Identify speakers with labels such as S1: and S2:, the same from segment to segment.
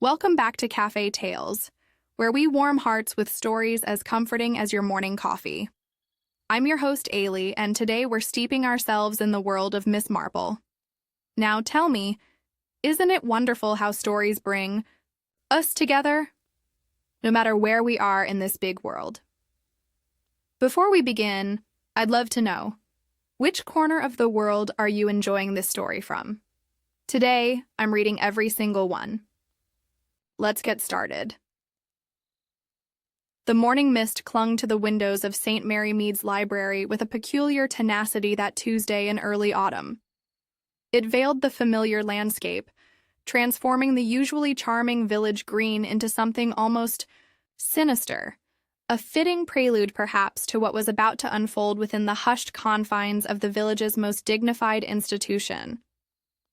S1: Welcome back to Cafe Tales, where we warm hearts with stories as comforting as your morning coffee. I'm your host, Ailey, and today we're steeping ourselves in the world of Miss Marple. Now tell me, isn't it wonderful how stories bring us together, no matter where we are in this big world? Before we begin, I'd love to know, which corner of the world are you enjoying this story from? Today, I'm reading every single one. Let's get started. The morning mist clung to the windows of St. Mary Mead's library with a peculiar tenacity that Tuesday in early autumn. It veiled the familiar landscape, transforming the usually charming village green into something almost sinister, a fitting prelude perhaps to what was about to unfold within the hushed confines of the village's most dignified institution.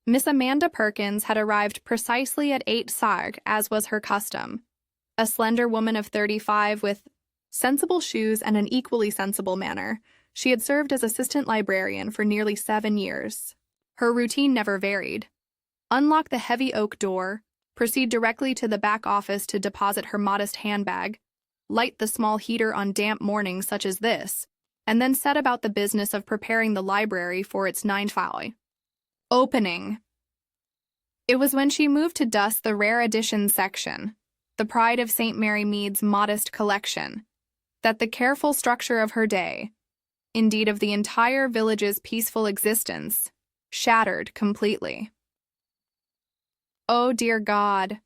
S1: Miss Amanda Perkins had arrived precisely at 8 Sarg, as was her custom. A slender woman of 35 with sensible shoes and an equally sensible manner, she had served as assistant librarian for nearly 7 years. Her routine never varied. Unlock the heavy oak door, proceed directly to the back office to deposit her modest handbag, light the small heater on damp mornings such as this, and then set about the business of preparing the library for its 9th opening. It was when she moved to dust the rare editions section, the pride of St. Mary Mead's modest collection, that the careful structure of her day, indeed of the entire village's peaceful existence, shattered completely. Oh, dear God!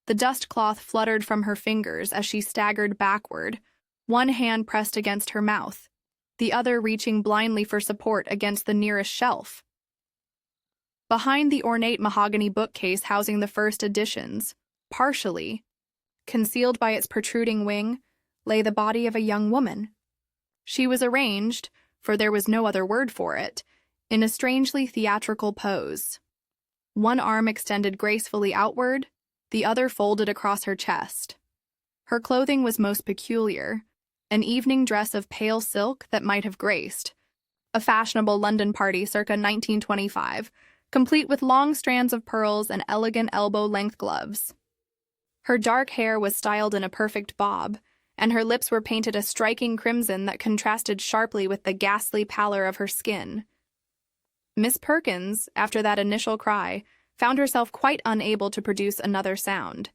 S1: The dust cloth fluttered from her fingers as she staggered backward, one hand pressed against her mouth, the other reaching blindly for support against the nearest shelf. Behind the ornate mahogany bookcase housing the first editions, partially, concealed by its protruding wing, lay the body of a young woman. She was arranged, for there was no other word for it, in a strangely theatrical pose. One arm extended gracefully outward, the other folded across her chest. Her clothing was most peculiar, an evening dress of pale silk that might have graced a fashionable London party circa 1925, complete with long strands of pearls and elegant elbow-length gloves. Her dark hair was styled in a perfect bob, and her lips were painted a striking crimson that contrasted sharply with the ghastly pallor of her skin. Miss Perkins, after that initial cry, found herself quite unable to produce another sound.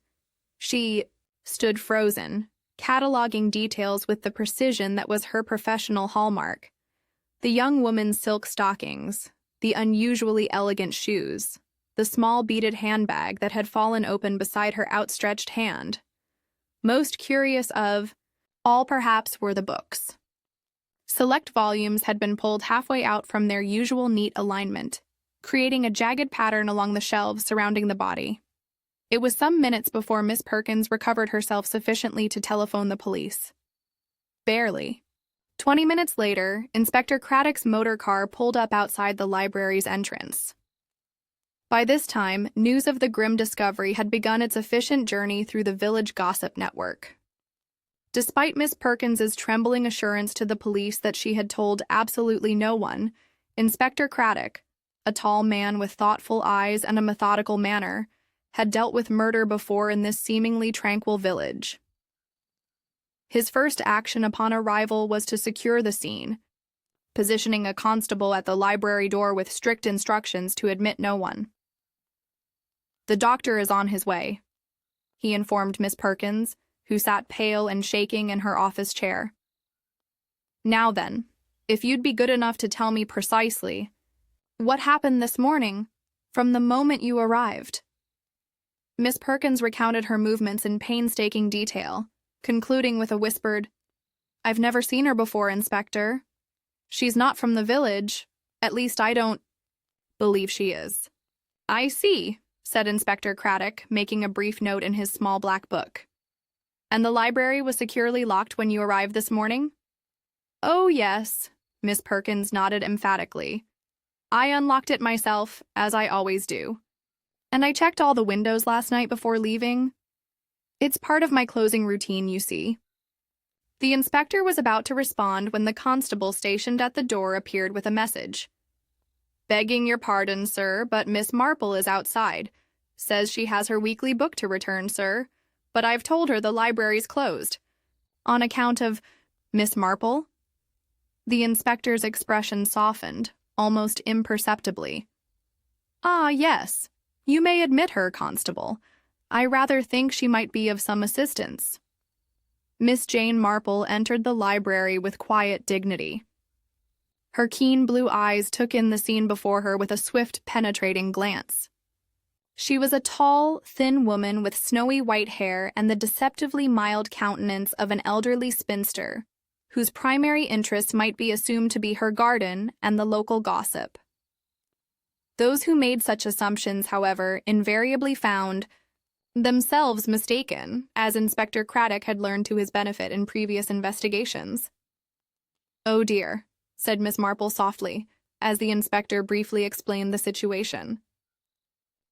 S1: She stood frozen, cataloging details with the precision that was her professional hallmark. The young woman's silk stockings, the unusually elegant shoes, the small beaded handbag that had fallen open beside her outstretched hand. Most curious of all, perhaps, were the books. Select volumes had been pulled halfway out from their usual neat alignment, creating a jagged pattern along the shelves surrounding the body. It was some minutes before Miss Perkins recovered herself sufficiently to telephone the police. Barely. 20 minutes later, Inspector Craddock's motor car pulled up outside the library's entrance. By this time, news of the grim discovery had begun its efficient journey through the village gossip network. Despite Miss Perkins's trembling assurance to the police that she had told absolutely no one, Inspector Craddock, a tall man with thoughtful eyes and a methodical manner, had dealt with murder before in this seemingly tranquil village. His first action upon arrival was to secure the scene, positioning a constable at the library door with strict instructions to admit no one. "The doctor is on his way," he informed Miss Perkins, who sat pale and shaking in her office chair. "Now then, if you'd be good enough to tell me precisely what happened this morning, from the moment you arrived." Miss Perkins recounted her movements in painstaking detail, concluding with a whispered, "I've never seen her before, Inspector. She's not from the village. At least I don't believe she is." "I see," said Inspector Craddock, making a brief note in his small black book. "And the library was securely locked when you arrived this morning?" "Oh, yes," Miss Perkins nodded emphatically. "I unlocked it myself, as I always do. And I checked all the windows last night before leaving. It's part of my closing routine, you see." The inspector was about to respond when the constable stationed at the door appeared with a message. "Begging your pardon, sir, but Miss Marple is outside. Says she has her weekly book to return, sir, but I've told her the library's closed. On account of Miss Marple? The inspector's expression softened, almost imperceptibly. Ah, yes. You may admit her, Constable. I rather think she might be of some assistance. Miss Jane Marple entered the library with quiet dignity. Her keen blue eyes took in the scene before her with a swift, penetrating glance. She was a tall, thin woman with snowy white hair and the deceptively mild countenance of an elderly spinster, whose primary interest might be assumed to be her garden and the local gossip. Those who made such assumptions, however, invariably found themselves mistaken, as Inspector Craddock had learned to his benefit in previous investigations. "Oh dear," said Miss Marple softly, as the inspector briefly explained the situation.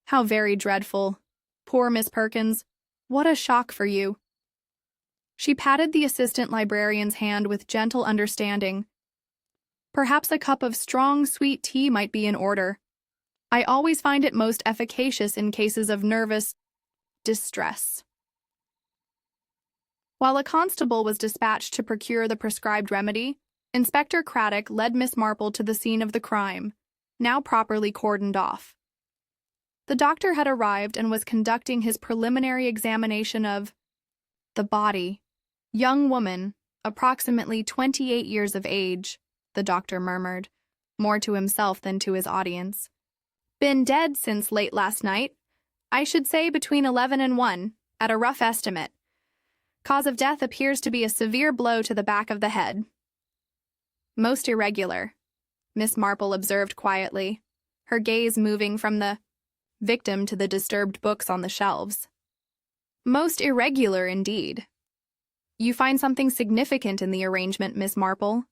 S1: "How very dreadful. Poor Miss Perkins. What a shock for you." She patted the assistant librarian's hand with gentle understanding. "Perhaps a cup of strong, sweet tea might be in order. I always find it most efficacious in cases of nervous distress." While a constable was dispatched to procure the prescribed remedy, Inspector Craddock led Miss Marple to the scene of the crime, now properly cordoned off. The doctor had arrived and was conducting his preliminary examination of the body. "Young woman, approximately 28 years of age," the doctor murmured, more to himself than to his audience. "Been dead since late last night. I should say between 11 and 1, at a rough estimate. Cause of death appears to be a severe blow to the back of the head." "Most irregular," Miss Marple observed quietly, her gaze moving from the victim to the disturbed books on the shelves. "Most irregular, indeed. You find something significant in the arrangement, Miss Marple?"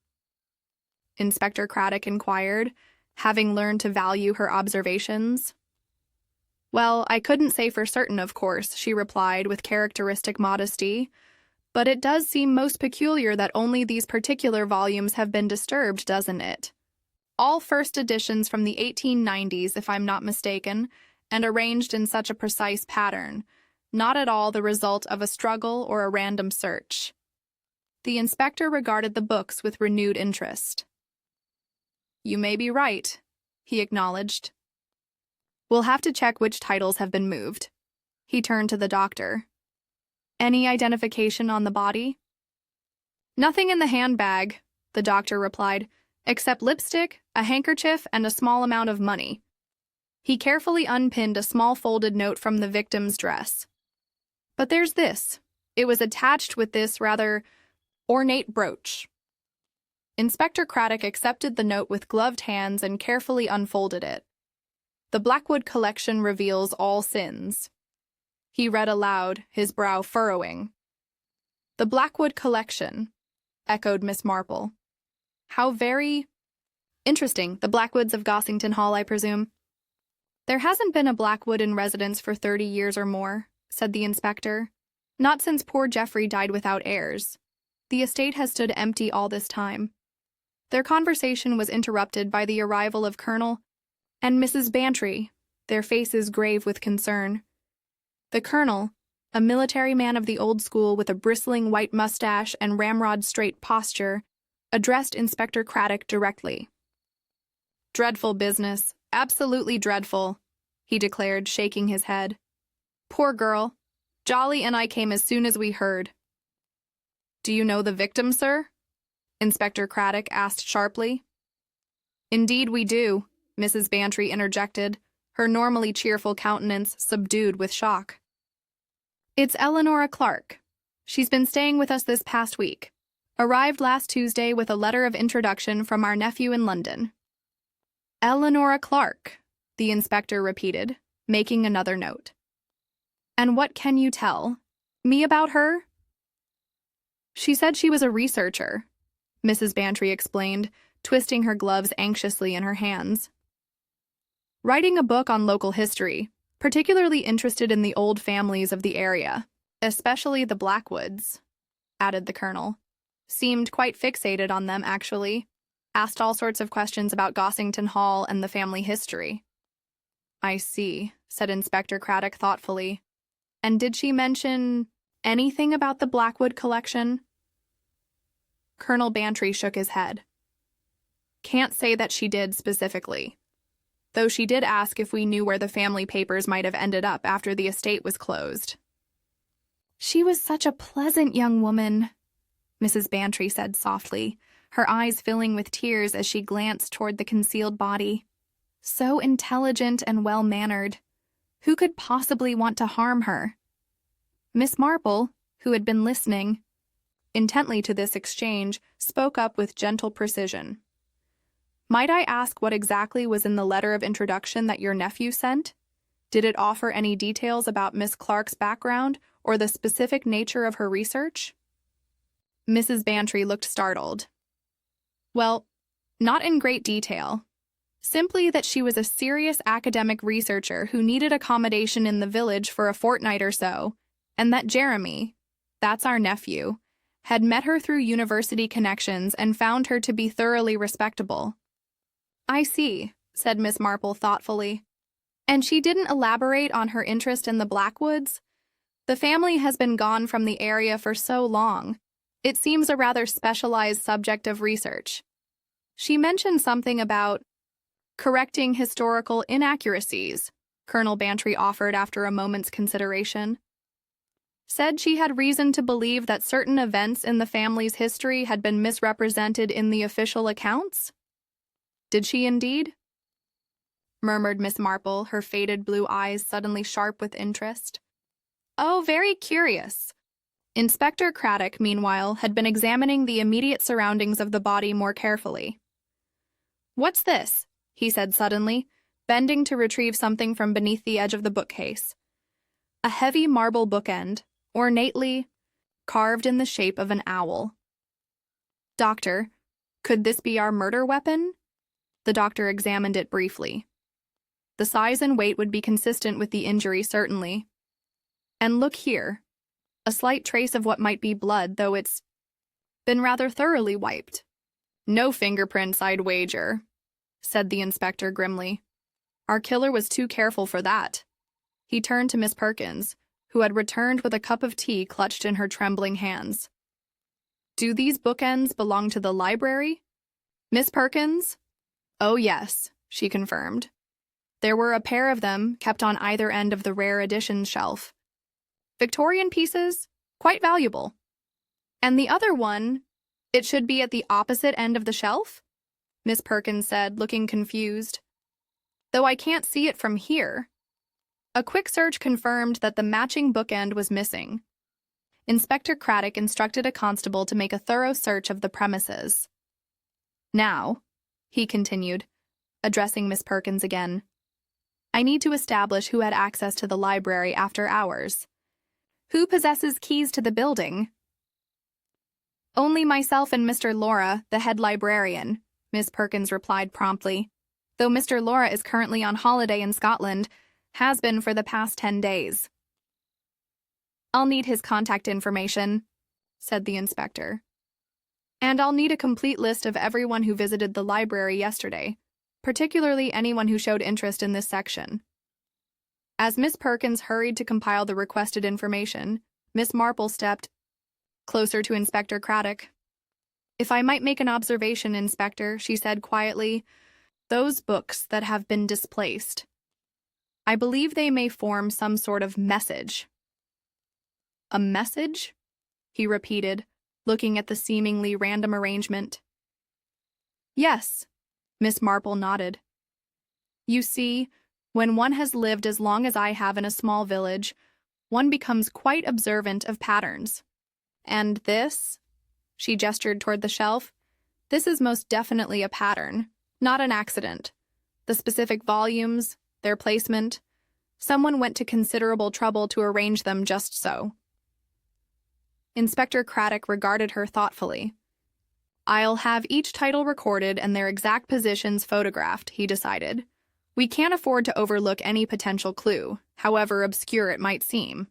S1: Inspector Craddock inquired, having learned to value her observations. "Well, I couldn't say for certain, of course," she replied with characteristic modesty, "but it does seem most peculiar that only these particular volumes have been disturbed, doesn't it? All first editions from the 1890s, if I'm not mistaken, and arranged in such a precise pattern, not at all the result of a struggle or a random search." The inspector regarded the books with renewed interest. "You may be right," he acknowledged. "We'll have to check which titles have been moved." He turned to the doctor. "Any identification on the body?" "Nothing in the handbag," the doctor replied, "except lipstick, a handkerchief, and a small amount of money." He carefully unpinned a small folded note from the victim's dress. "But there's this. It was attached with this rather ornate brooch." Inspector Craddock accepted the note with gloved hands and carefully unfolded it. "The Blackwood collection reveals all sins." He read aloud, his brow furrowing. "The Blackwood collection," echoed Miss Marple. "How very interesting. The Blackwoods of Gossington Hall, I presume." "There hasn't been a Blackwood in residence for 30 years or more," said the inspector. "Not since poor Geoffrey died without heirs. The estate has stood empty all this time." Their conversation was interrupted by the arrival of Colonel and Mrs. Bantry, their faces grave with concern. The colonel, a military man of the old school with a bristling white mustache and ramrod-straight posture, addressed Inspector Craddock directly. "Dreadful business, absolutely dreadful," he declared, shaking his head. "Poor girl. Jolly and I came as soon as we heard." "Do you know the victim, sir?" Inspector Craddock asked sharply. "Indeed we do," Mrs. Bantry interjected, her normally cheerful countenance subdued with shock. "It's Eleanora Clark. She's been staying with us this past week. Arrived last Tuesday with a letter of introduction from our nephew in London." "Eleanora Clark," the inspector repeated, making another note. "And what can you tell me about her?" "She said she was a researcher," Mrs. Bantry explained, twisting her gloves anxiously in her hands. "Writing a book on local history, particularly interested in the old families of the area, especially the Blackwoods," added the colonel. "Seemed quite fixated on them, actually. Asked all sorts of questions about Gossington Hall and the family history." "I see," said Inspector Craddock thoughtfully. And did she mention anything about the Blackwood collection? Colonel Bantry shook his head. Can't say that she did specifically, though she did ask if we knew where the family papers might have ended up after the estate was closed. She was such a pleasant young woman, Mrs. Bantry said softly, her eyes filling with tears as she glanced toward the concealed body. So intelligent and well-mannered. Who could possibly want to harm her? Miss Marple, who had been listening intently to this exchange, spoke up with gentle precision. Might I ask what exactly was in the letter of introduction that your nephew sent? Did it offer any details about Miss Clark's background or the specific nature of her research? Mrs. Bantry looked startled. Well, not in great detail. Simply that she was a serious academic researcher who needed accommodation in the village for a fortnight or so, and that Jeremy, that's our nephew, had met her through university connections and found her to be thoroughly respectable. I see, said Miss Marple thoughtfully. And she didn't elaborate on her interest in the Blackwoods? The family has been gone from the area for so long. It seems a rather specialized subject of research. She mentioned something about correcting historical inaccuracies, Colonel Bantry offered after a moment's consideration. Said she had reason to believe that certain events in the family's history had been misrepresented in the official accounts? Did she indeed? Murmured Miss Marple, her faded blue eyes suddenly sharp with interest. Oh, very curious. Inspector Craddock, meanwhile, had been examining the immediate surroundings of the body more carefully. What's this? He said suddenly, bending to retrieve something from beneath the edge of the bookcase. A heavy marble bookend, ornately carved in the shape of an owl. Doctor, could this be our murder weapon? The doctor examined it briefly. The size and weight would be consistent with the injury, certainly. And look here. A slight trace of what might be blood, though it's been rather thoroughly wiped. No fingerprints, I'd wager, said the inspector grimly. Our killer was too careful for that. He turned to Miss Perkins, who had returned with a cup of tea clutched in her trembling hands. Do these bookends belong to the library? Miss Perkins? Oh, yes, she confirmed. There were a pair of them kept on either end of the rare editions shelf. Victorian pieces, quite valuable. And the other one, it should be at the opposite end of the shelf? Miss Perkins said, looking confused. Though I can't see it from here. A quick search confirmed that the matching bookend was missing. Inspector Craddock instructed a constable to make a thorough search of the premises. Now, he continued, addressing Miss Perkins again, I need to establish who had access to the library after hours. Who possesses keys to the building? Only myself and Mr. Laura, the head librarian, Miss Perkins replied promptly, though Mr. Laura is currently on holiday in Scotland, has been for the past 10 days. I'll need his contact information, said the inspector. And I'll need a complete list of everyone who visited the library yesterday, particularly anyone who showed interest in this section. As Miss Perkins hurried to compile the requested information, Miss Marple stepped closer to Inspector Craddock. If I might make an observation, Inspector, she said quietly, those books that have been displaced. I believe they may form some sort of message. A message? He repeated, looking at the seemingly random arrangement. Yes, Miss Marple nodded. You see, when one has lived as long as I have in a small village, one becomes quite observant of patterns. And this, she gestured toward the shelf, this is most definitely a pattern, not an accident. The specific volumes, their placement, someone went to considerable trouble to arrange them just so. Inspector Craddock regarded her thoughtfully. I'll have each title recorded and their exact positions photographed, he decided. We can't afford to overlook any potential clue, however obscure it might seem.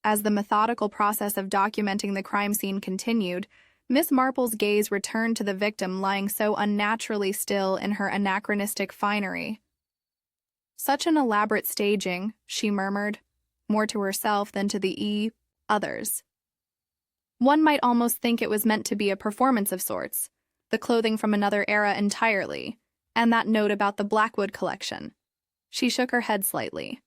S1: As the methodical process of documenting the crime scene continued, Miss Marple's gaze returned to the victim lying so unnaturally still in her anachronistic finery. Such an elaborate staging, she murmured, more to herself than to the others. One might almost think it was meant to be a performance of sorts, the clothing from another era entirely, and that note about the Blackwood collection. She shook her head slightly.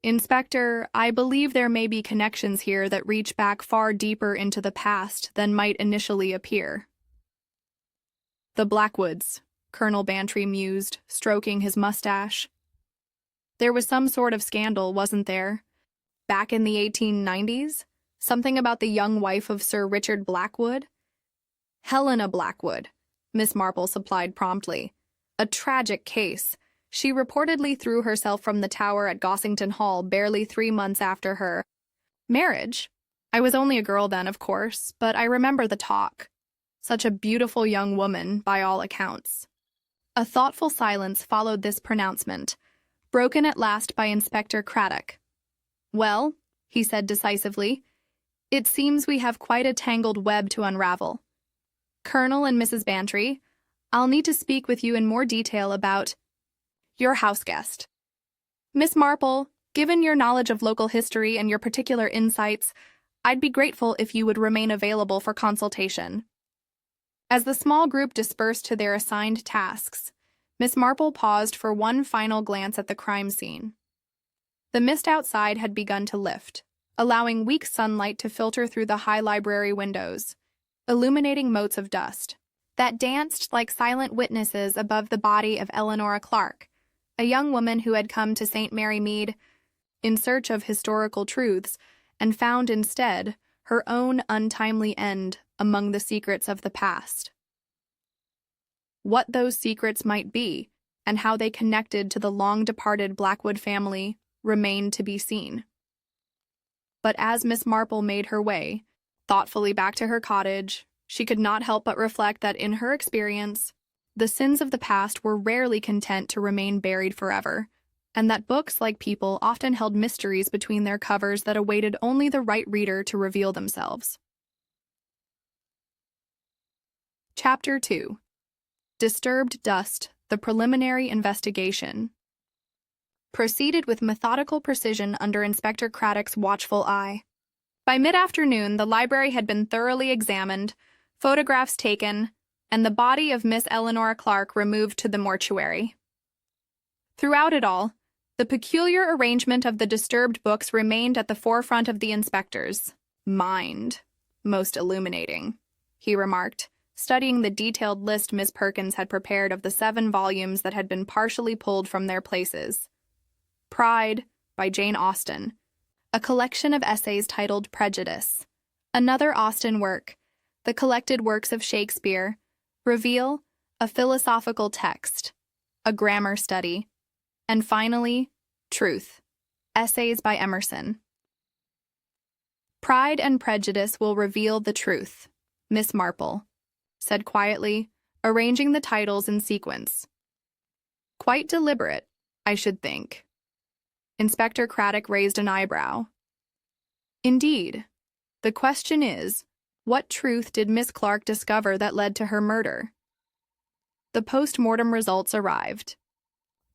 S1: Inspector, I believe there may be connections here that reach back far deeper into the past than might initially appear. The Blackwoods, Colonel Bantry mused, stroking his mustache. There was some sort of scandal, wasn't there? Back in the 1890s? Something about the young wife of Sir Richard Blackwood? Helena Blackwood, Miss Marple supplied promptly. A tragic case. She reportedly threw herself from the tower at Gossington Hall barely 3 months after her marriage. I was only a girl then, of course, but I remember the talk. Such a beautiful young woman, by all accounts. A thoughtful silence followed this pronouncement, broken at last by Inspector Craddock. Well, he said decisively, it seems we have quite a tangled web to unravel. Colonel and Mrs. Bantry, I'll need to speak with you in more detail about your house guest. Miss Marple, given your knowledge of local history and your particular insights, I'd be grateful if you would remain available for consultation. As the small group dispersed to their assigned tasks, Miss Marple paused for one final glance at the crime scene. The mist outside had begun to lift, allowing weak sunlight to filter through the high library windows, illuminating motes of dust that danced like silent witnesses above the body of Eleanor Clark, a young woman who had come to St. Mary Mead in search of historical truths and found instead her own untimely end among the secrets of the past. What those secrets might be and how they connected to the long-departed Blackwood family remained to be seen. But as Miss Marple made her way thoughtfully back to her cottage, she could not help but reflect that in her experience, the sins of the past were rarely content to remain buried forever, and that books, like people, often held mysteries between their covers that awaited only the right reader to reveal themselves. Chapter 2. Disturbed Dust, the Preliminary Investigation. Proceeded with methodical precision under Inspector Craddock's watchful eye. By mid-afternoon, the library had been thoroughly examined, photographs taken, and the body of Miss Eleanor Clark removed to the mortuary. Throughout it all, the peculiar arrangement of the disturbed books remained at the forefront of the inspector's mind. Most illuminating, he remarked, studying the detailed list Miss Perkins had prepared of the 7 volumes that had been partially pulled from their places. Pride, by Jane Austen, a collection of essays titled Prejudice. Another Austen work, the collected works of Shakespeare. Reveal, a philosophical text, a grammar study, and finally, Truth, essays by Emerson. Pride and Prejudice will reveal the truth, Miss Marple said quietly, arranging the titles in sequence. Quite deliberate, I should think. Inspector Craddock raised an eyebrow. Indeed. The question is, what truth did Miss Clark discover that led to her murder? The post-mortem results arrived.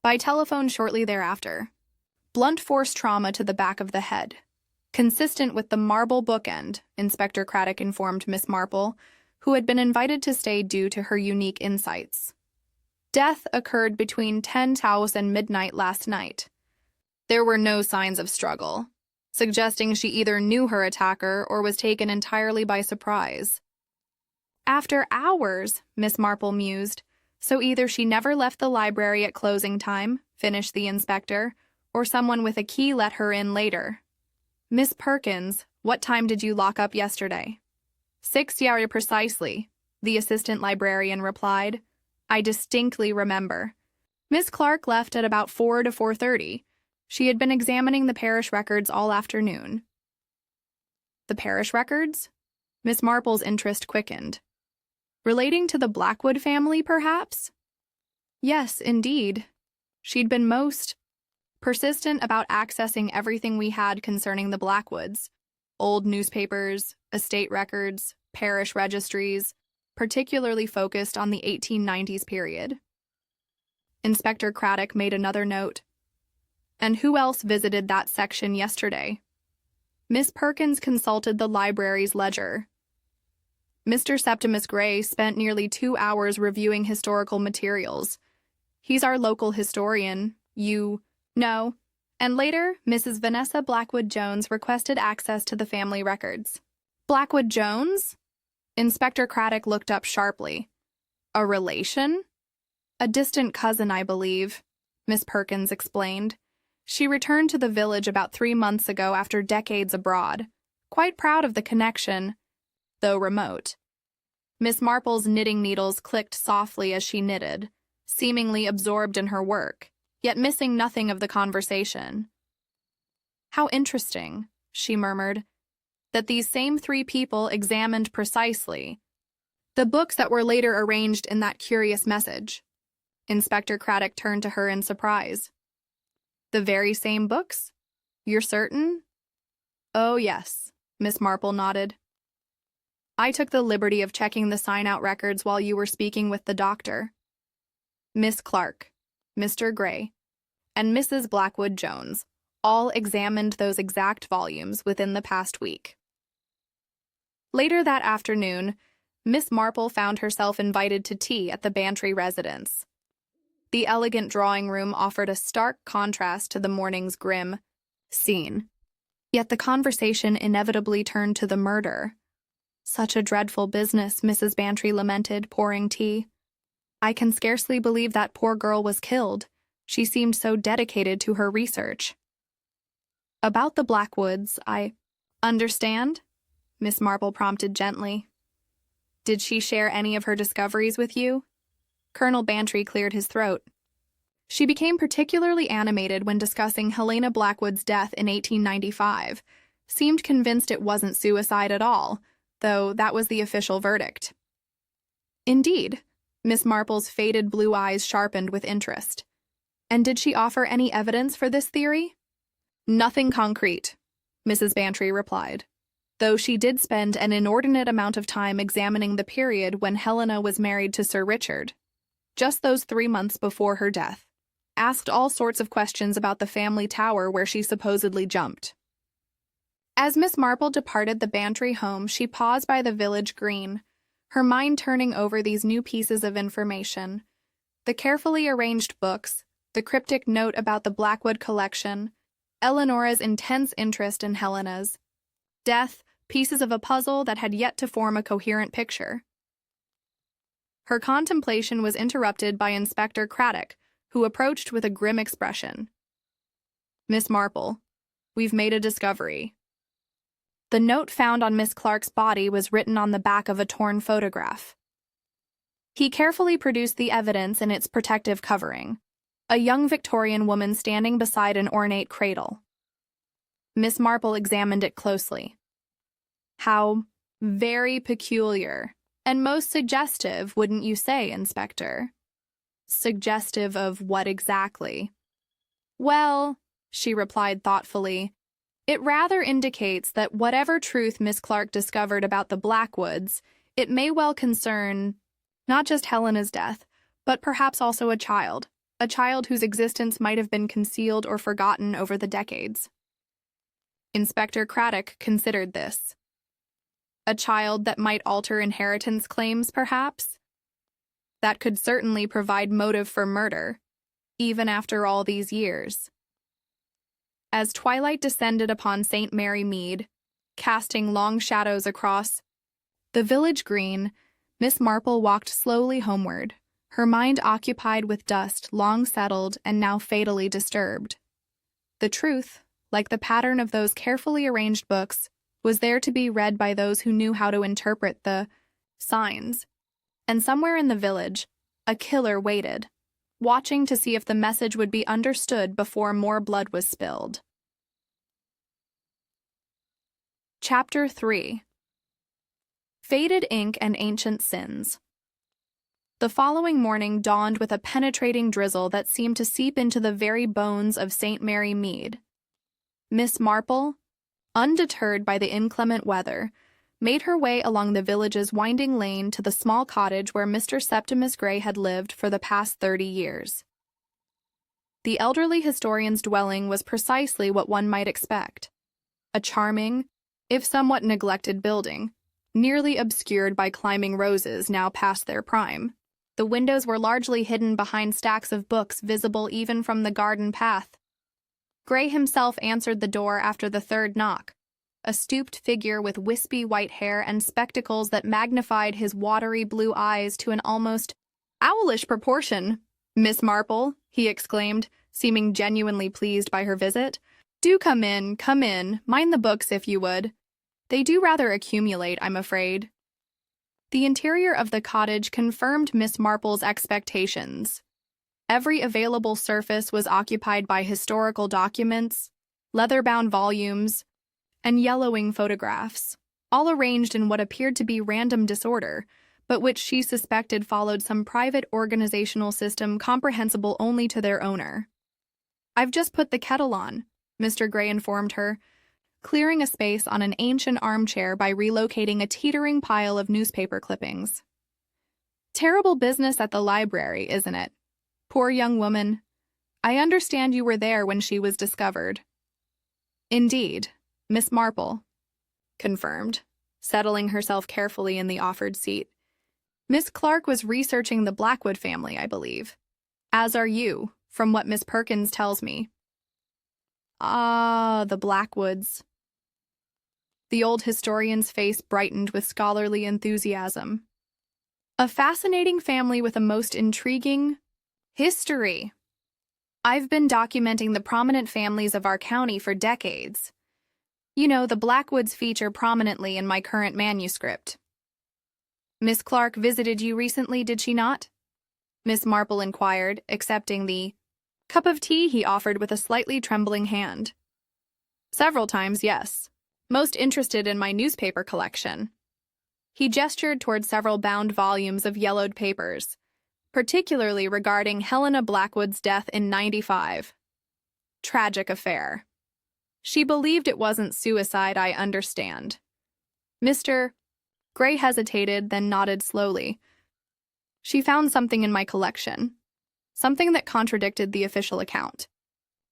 S1: By telephone shortly thereafter. Blunt force trauma to the back of the head. Consistent with the marble bookend, Inspector Craddock informed Miss Marple, who had been invited to stay due to her unique insights. Death occurred between 10:00 and midnight last night. There were no signs of struggle, suggesting she either knew her attacker or was taken entirely by surprise. After hours, Miss Marple mused, so either she never left the library at closing time, finished the inspector, or someone with a key let her in later. Miss Perkins, what time did you lock up yesterday? 6 hours precisely, the assistant librarian replied. I distinctly remember. Miss Clark left at about 4 to 4:30. She had been examining the parish records all afternoon. The parish records? Miss Marple's interest quickened. Relating to the Blackwood family, perhaps? Yes, indeed. She'd been most persistent about accessing everything we had concerning the Blackwoods. Old newspapers, estate records, parish registries, particularly focused on the 1890s period. Inspector Craddock made another note. And who else visited that section yesterday? Miss Perkins consulted the library's ledger. Mr. Septimus Gray spent nearly 2 hours reviewing historical materials. He's our local historian, you know. And later, Mrs. Vanessa Blackwood Jones requested access to the family records. Blackwood Jones? Inspector Craddock looked up sharply. A relation? A distant cousin, I believe, Miss Perkins explained. She returned to the village about 3 months ago after decades abroad, quite proud of the connection, though remote. Miss Marple's knitting needles clicked softly as she knitted, seemingly absorbed in her work, yet missing nothing of the conversation. How interesting, she murmured, that these same 3 people examined precisely the books that were later arranged in that curious message. Inspector Craddock turned to her in surprise. The very same books? You're certain? Oh, yes, Miss Marple nodded. I took the liberty of checking the sign-out records while you were speaking with the doctor. Miss Clark, Mr. Gray, and Mrs. Blackwood Jones all examined those exact volumes within the past week. Later that afternoon, Miss Marple found herself invited to tea at the Bantry residence. The elegant drawing room offered a stark contrast to the morning's grim scene. Yet the conversation inevitably turned to the murder. Such a dreadful business, Mrs. Bantry lamented, pouring tea. I can scarcely believe that poor girl was killed. She seemed so dedicated to her research. About the Blackwoods, I understand, Miss Marple prompted gently. Did she share any of her discoveries with you? Colonel Bantry cleared his throat. She became particularly animated when discussing Helena Blackwood's death in 1895, seemed convinced it wasn't suicide at all, though that was the official verdict. Indeed, Miss Marple's faded blue eyes sharpened with interest. And did she offer any evidence for this theory? Nothing concrete, Mrs. Bantry replied, though she did spend an inordinate amount of time examining the period when Helena was married to Sir Richard, just those 3 months before her death. Asked all sorts of questions about the family tower where she supposedly jumped. As Miss Marple departed the Bantry home, she paused by the village green, her mind turning over these new pieces of information. The carefully arranged books, the cryptic note about the Blackwood collection, Eleanora's intense interest in Helena's death, pieces of a puzzle that had yet to form a coherent picture. Her contemplation was interrupted by Inspector Craddock, who approached with a grim expression. Miss Marple, we've made a discovery. The note found on Miss Clark's body was written on the back of a torn photograph. He carefully produced the evidence in its protective covering, a young Victorian woman standing beside an ornate cradle. Miss Marple examined it closely. How very peculiar, and most suggestive, wouldn't you say, Inspector? Suggestive of what exactly? Well, she replied thoughtfully, it rather indicates that whatever truth Miss Clark discovered about the Blackwoods, it may well concern not just Helena's death, but perhaps also a child whose existence might have been concealed or forgotten over the decades. Inspector Craddock considered this. A child that might alter inheritance claims, perhaps? That could certainly provide motive for murder, even after all these years. As twilight descended upon St. Mary Mead, casting long shadows across the village green, Miss Marple walked slowly homeward, her mind occupied with dust long settled and now fatally disturbed. The truth, like the pattern of those carefully arranged books, was there to be read by those who knew how to interpret the signs. And somewhere in the village, a killer waited, watching to see if the message would be understood before more blood was spilled. Chapter 3. Faded Ink and Ancient Sins. The following morning dawned with a penetrating drizzle that seemed to seep into the very bones of St. Mary Mead. Miss Marple, undeterred by the inclement weather, made her way along the village's winding lane to the small cottage where Mr. Septimus Gray had lived for the past 30 years. The elderly historian's dwelling was precisely what one might expect. A charming, if somewhat neglected building, nearly obscured by climbing roses now past their prime. The windows were largely hidden behind stacks of books visible even from the garden path. Gray himself answered the door after the third knock, a stooped figure with wispy white hair and spectacles that magnified his watery blue eyes to an almost owlish proportion. "Miss Marple," he exclaimed, seeming genuinely pleased by her visit. "Do come in, come in. Mind the books if you would. They do rather accumulate, I'm afraid." The interior of the cottage confirmed Miss Marple's expectations. Every available surface was occupied by historical documents, leather-bound volumes, and yellowing photographs, all arranged in what appeared to be random disorder, but which she suspected followed some private organizational system comprehensible only to their owner. "I've just put the kettle on," Mr. Gray informed her, clearing a space on an ancient armchair by relocating a teetering pile of newspaper clippings. "Terrible business at the library, isn't it? Poor young woman. I understand you were there when she was discovered." "Indeed, Miss Marple," confirmed, settling herself carefully in the offered seat. "Miss Clark was researching the Blackwood family, I believe. As are you, from what Miss Perkins tells me." "Ah, the Blackwoods." The old historian's face brightened with scholarly enthusiasm. "A fascinating family with a most intriguing history. I've been documenting the prominent families of our county for decades. You know, the Blackwoods feature prominently in my current manuscript." "Miss Clark visited you recently, did she not?" Miss Marple inquired, accepting the cup of tea he offered with a slightly trembling hand. "Several times, yes. Most interested in my newspaper collection." He gestured toward several bound volumes of yellowed papers, particularly regarding Helena Blackwood's death in '95. Tragic affair. She believed it wasn't suicide, I understand. Mr. Gray hesitated, then nodded slowly. "She found something in my collection. Something that contradicted the official account.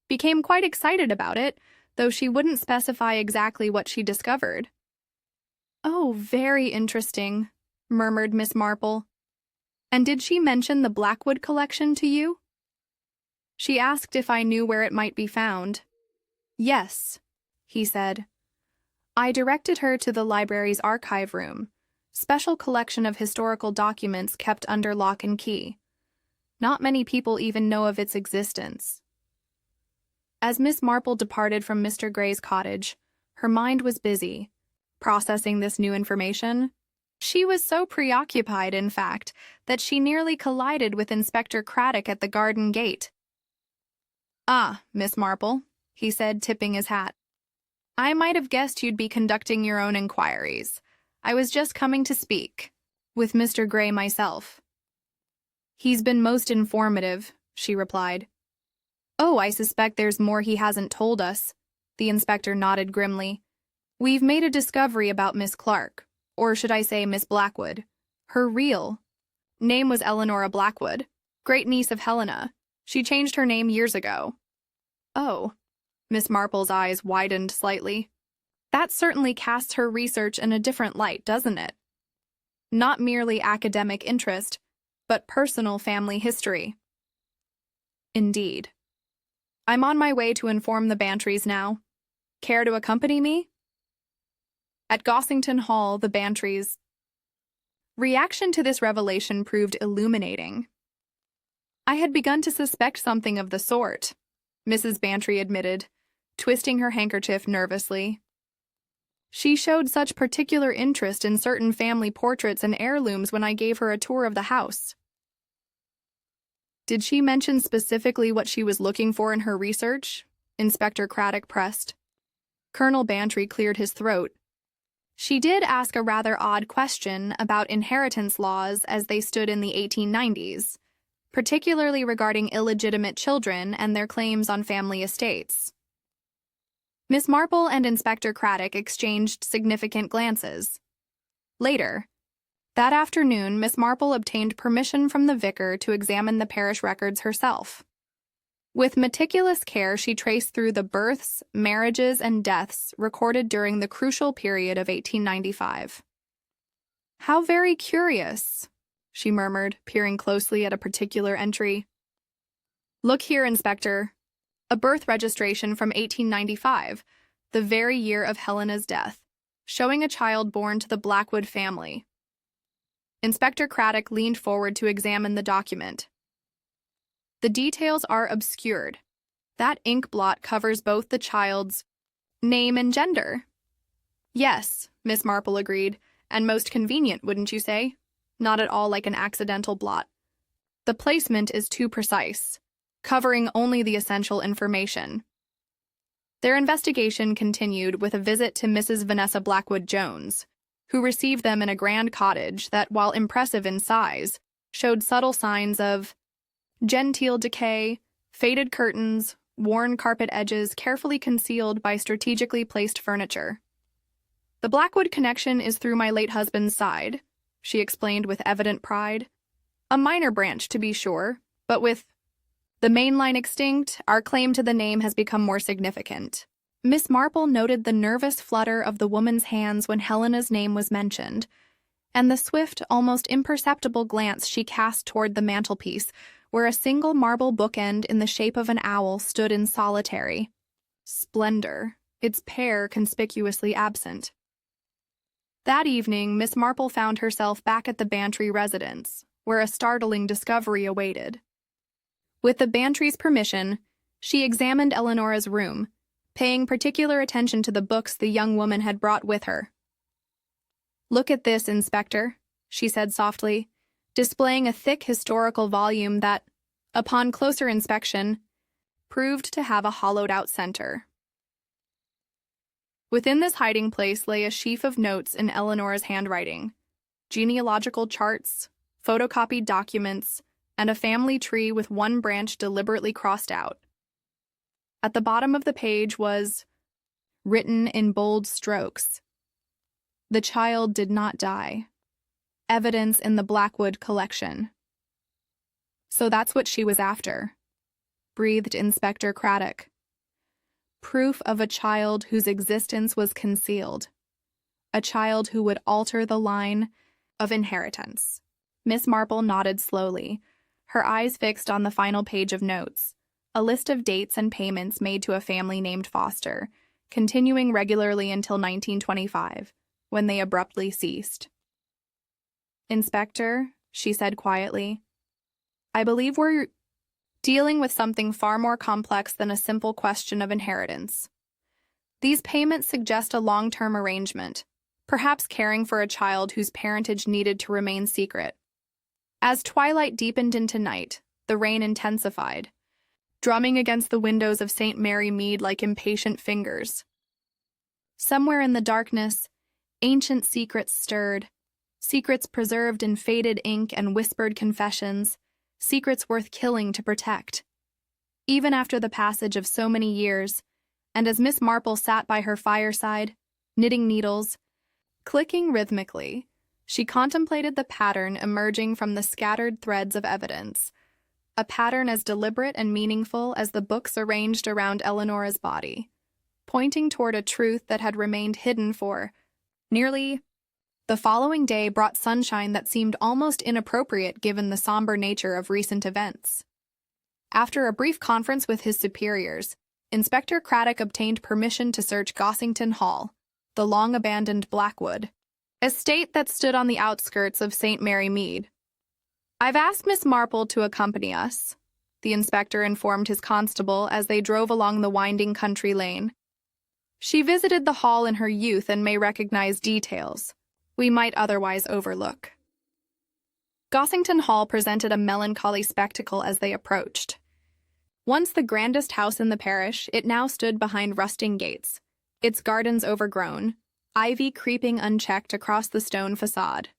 S1: Became quite excited about it, though she wouldn't specify exactly what she discovered." "Oh, very interesting," murmured Miss Marple. "And did she mention the Blackwood collection to you?" "She asked if I knew where it might be found." "Yes," he said. "I directed her to the library's archive room, special collection of historical documents kept under lock and key. Not many people even know of its existence." As Miss Marple departed from Mr. Gray's cottage, her mind was busy, processing this new information. She was so preoccupied, in fact, that she nearly collided with Inspector Craddock at the garden gate. "Ah, Miss Marple," he said, tipping his hat. "I might have guessed you'd be conducting your own inquiries. I was just coming to speak with Mr. Gray myself." "He's been most informative," she replied. "Oh, I suspect there's more he hasn't told us." The inspector nodded grimly. "We've made a discovery about Miss Clark, or should I say Miss Blackwood. Her real name was Eleanora Blackwood, great niece of Helena. She changed her name years ago." "Oh." Miss Marple's eyes widened slightly. "That certainly casts her research in a different light, doesn't it? Not merely academic interest, but personal family history." "Indeed. I'm on my way to inform the Bantrys now. Care to accompany me?" At Gossington Hall, the Bantrys' reaction to this revelation proved illuminating. "I had begun to suspect something of the sort," Mrs. Bantry admitted, twisting her handkerchief nervously. "She showed such particular interest in certain family portraits and heirlooms when I gave her a tour of the house." "Did she mention specifically what she was looking for in her research?" Inspector Craddock pressed. Colonel Bantry cleared his throat. "She did ask a rather odd question about inheritance laws as they stood in the 1890s, particularly regarding illegitimate children and their claims on family estates." Miss Marple and Inspector Craddock exchanged significant glances. Later, that afternoon, Miss Marple obtained permission from the vicar to examine the parish records herself. With meticulous care, she traced through the births, marriages, and deaths recorded during the crucial period of 1895. "How very curious," she murmured, peering closely at a particular entry. "Look here, Inspector. A birth registration from 1895, the very year of Helena's death, showing a child born to the Blackwood family." Inspector Craddock leaned forward to examine the document. "The details are obscured. That ink blot covers both the child's name and gender." "Yes," Miss Marple agreed, "and most convenient, wouldn't you say? Not at all like an accidental blot. The placement is too precise, covering only the essential information." Their investigation continued with a visit to Mrs. Vanessa Blackwood Jones, who received them in a grand cottage that, while impressive in size, showed subtle signs of genteel decay, faded curtains, worn carpet edges carefully concealed by strategically placed furniture. "The Blackwood connection is through my late husband's side," she explained with evident pride. "A minor branch, to be sure, but with the main line extinct, our claim to the name has become more significant." Miss Marple noted the nervous flutter of the woman's hands when Helena's name was mentioned, and the swift, almost imperceptible glance she cast toward the mantelpiece, where a single marble bookend in the shape of an owl stood in solitary splendor, its pair conspicuously absent. That evening, Miss Marple found herself back at the Bantry residence, where a startling discovery awaited. With the Bantry's permission, she examined Eleanor's room, paying particular attention to the books the young woman had brought with her. "Look at this, Inspector," she said softly, displaying a thick historical volume that, upon closer inspection, proved to have a hollowed-out center. Within this hiding place lay a sheaf of notes in Eleanor's handwriting, genealogical charts, photocopied documents, and a family tree with one branch deliberately crossed out. At the bottom of the page was, written in bold strokes, "The child did not die. Evidence in the Blackwood collection." "So that's what she was after," breathed Inspector Craddock. "Proof of a child whose existence was concealed. A child who would alter the line of inheritance." Miss Marple nodded slowly, her eyes fixed on the final page of notes, a list of dates and payments made to a family named Foster, continuing regularly until 1925, when they abruptly ceased. "Inspector," she said quietly, "I believe we're dealing with something far more complex than a simple question of inheritance. These payments suggest a long-term arrangement, perhaps caring for a child whose parentage needed to remain secret." As twilight deepened into night, the rain intensified, drumming against the windows of St. Mary Mead like impatient fingers. Somewhere in the darkness, ancient secrets stirred, secrets preserved in faded ink and whispered confessions, secrets worth killing to protect. Even after the passage of so many years, and as Miss Marple sat by her fireside, knitting needles, clicking rhythmically, she contemplated the pattern emerging from the scattered threads of evidence, a pattern as deliberate and meaningful as the books arranged around Eleanor's body, pointing toward a truth that had remained hidden for nearly. The following day brought sunshine that seemed almost inappropriate given the somber nature of recent events. After a brief conference with his superiors, Inspector Craddock obtained permission to search Gossington Hall, the long-abandoned Blackwood estate that stood on the outskirts of St. Mary Mead. "I've asked Miss Marple to accompany us," the inspector informed his constable as they drove along the winding country lane. "She visited the hall in her youth and may recognize details we might otherwise overlook." Gossington Hall presented a melancholy spectacle as they approached. Once the grandest house in the parish, it now stood behind rusting gates, its gardens overgrown, ivy creeping unchecked across the stone facade.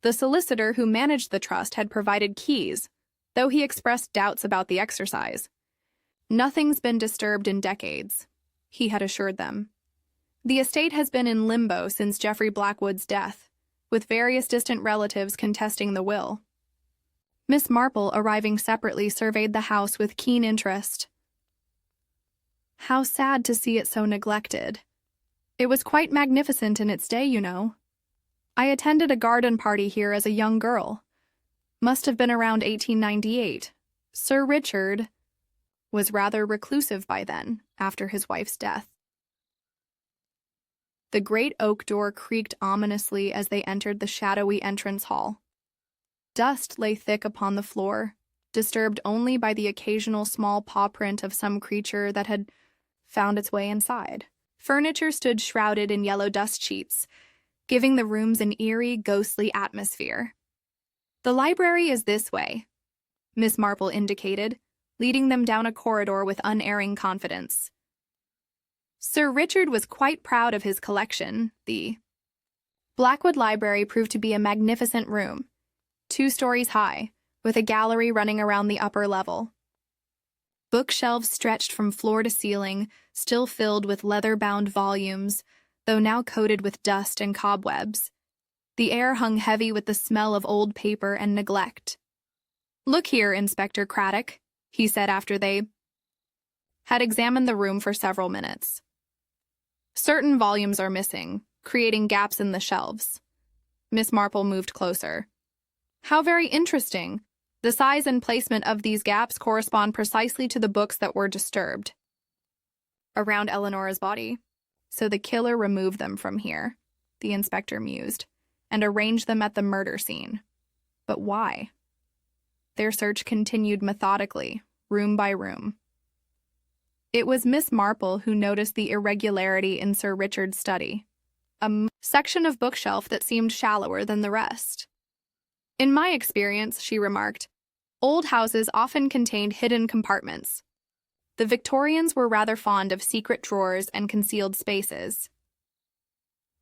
S1: The solicitor who managed the trust had provided keys, though he expressed doubts about the exercise. "Nothing's been disturbed in decades," he had assured them. "The estate has been in limbo since Geoffrey Blackwood's death, with various distant relatives contesting the will." Miss Marple, arriving separately, surveyed the house with keen interest. How sad to see it so neglected. It was quite magnificent in its day, you know. I attended a garden party here as a young girl. Must have been around 1898. Sir Richard was rather reclusive by then, after his wife's death. The great oak door creaked ominously as they entered the shadowy entrance hall. Dust lay thick upon the floor, disturbed only by the occasional small paw print of some creature that had found its way inside. Furniture stood shrouded in yellow dust sheets, giving the rooms an eerie, ghostly atmosphere. The library is this way, Miss Marple indicated, leading them down a corridor with unerring confidence. Sir Richard was quite proud of his collection. The Blackwood Library proved to be a magnificent room, 2 stories high, with a gallery running around the upper level. Bookshelves stretched from floor to ceiling, still filled with leather-bound volumes, though now coated with dust and cobwebs. The air hung heavy with the smell of old paper and neglect. "Look here, Inspector Craddock," he said after they had examined the room for several minutes. "Certain volumes are missing, creating gaps in the shelves." Miss Marple moved closer. "How very interesting. The size and placement of these gaps correspond precisely to the books that were disturbed around Eleanor's body. So the killer removed them from here," the inspector mused, "and arranged them at the murder scene. But why?" Their search continued methodically, room by room. It was Miss Marple who noticed the irregularity in Sir Richard's study, a section of bookshelf that seemed shallower than the rest. "In my experience," she remarked, "old houses often contained hidden compartments. The Victorians were rather fond of secret drawers and concealed spaces."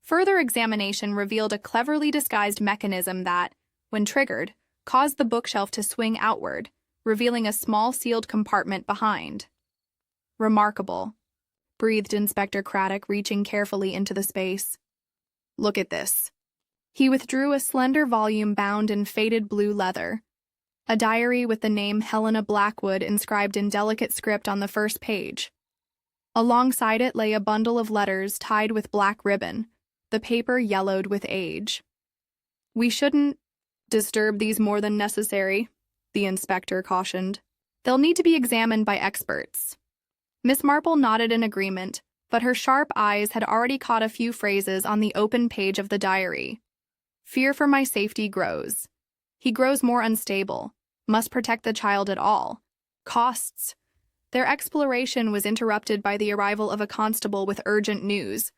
S1: Further examination revealed a cleverly disguised mechanism that, when triggered, caused the bookshelf to swing outward, revealing a small sealed compartment behind. "Remarkable," breathed Inspector Craddock, reaching carefully into the space. "Look at this." He withdrew a slender volume bound in faded blue leather, a diary with the name Helena Blackwood inscribed in delicate script on the first page. Alongside it lay a bundle of letters tied with black ribbon, the paper yellowed with age. "We shouldn't disturb these more than necessary," the inspector cautioned. "They'll need to be examined by experts." Miss Marple nodded in agreement, but her sharp eyes had already caught a few phrases on the open page of the diary. "Fear for my safety grows. He grows more unstable. Must protect the child at all. Costs." Their exploration was interrupted by the arrival of a constable with urgent news.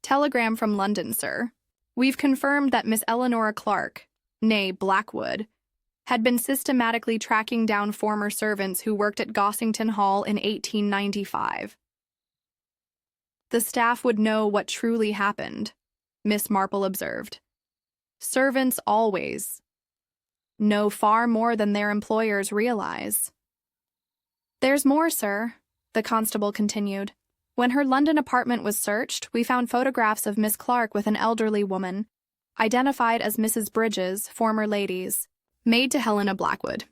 S1: "Telegram from London, sir. We've confirmed that Miss Eleanor Clark, née Blackwood, had been systematically tracking down former servants who worked at Gossington Hall in 1895. The staff would know what truly happened," Miss Marple observed. "Servants always know far more than their employers realize." "There's more, sir," the constable continued. "When her London apartment was searched, we found photographs of Miss Clark with an elderly woman, identified as Mrs. Bridges, former ladies, maid to Helena Blackwood.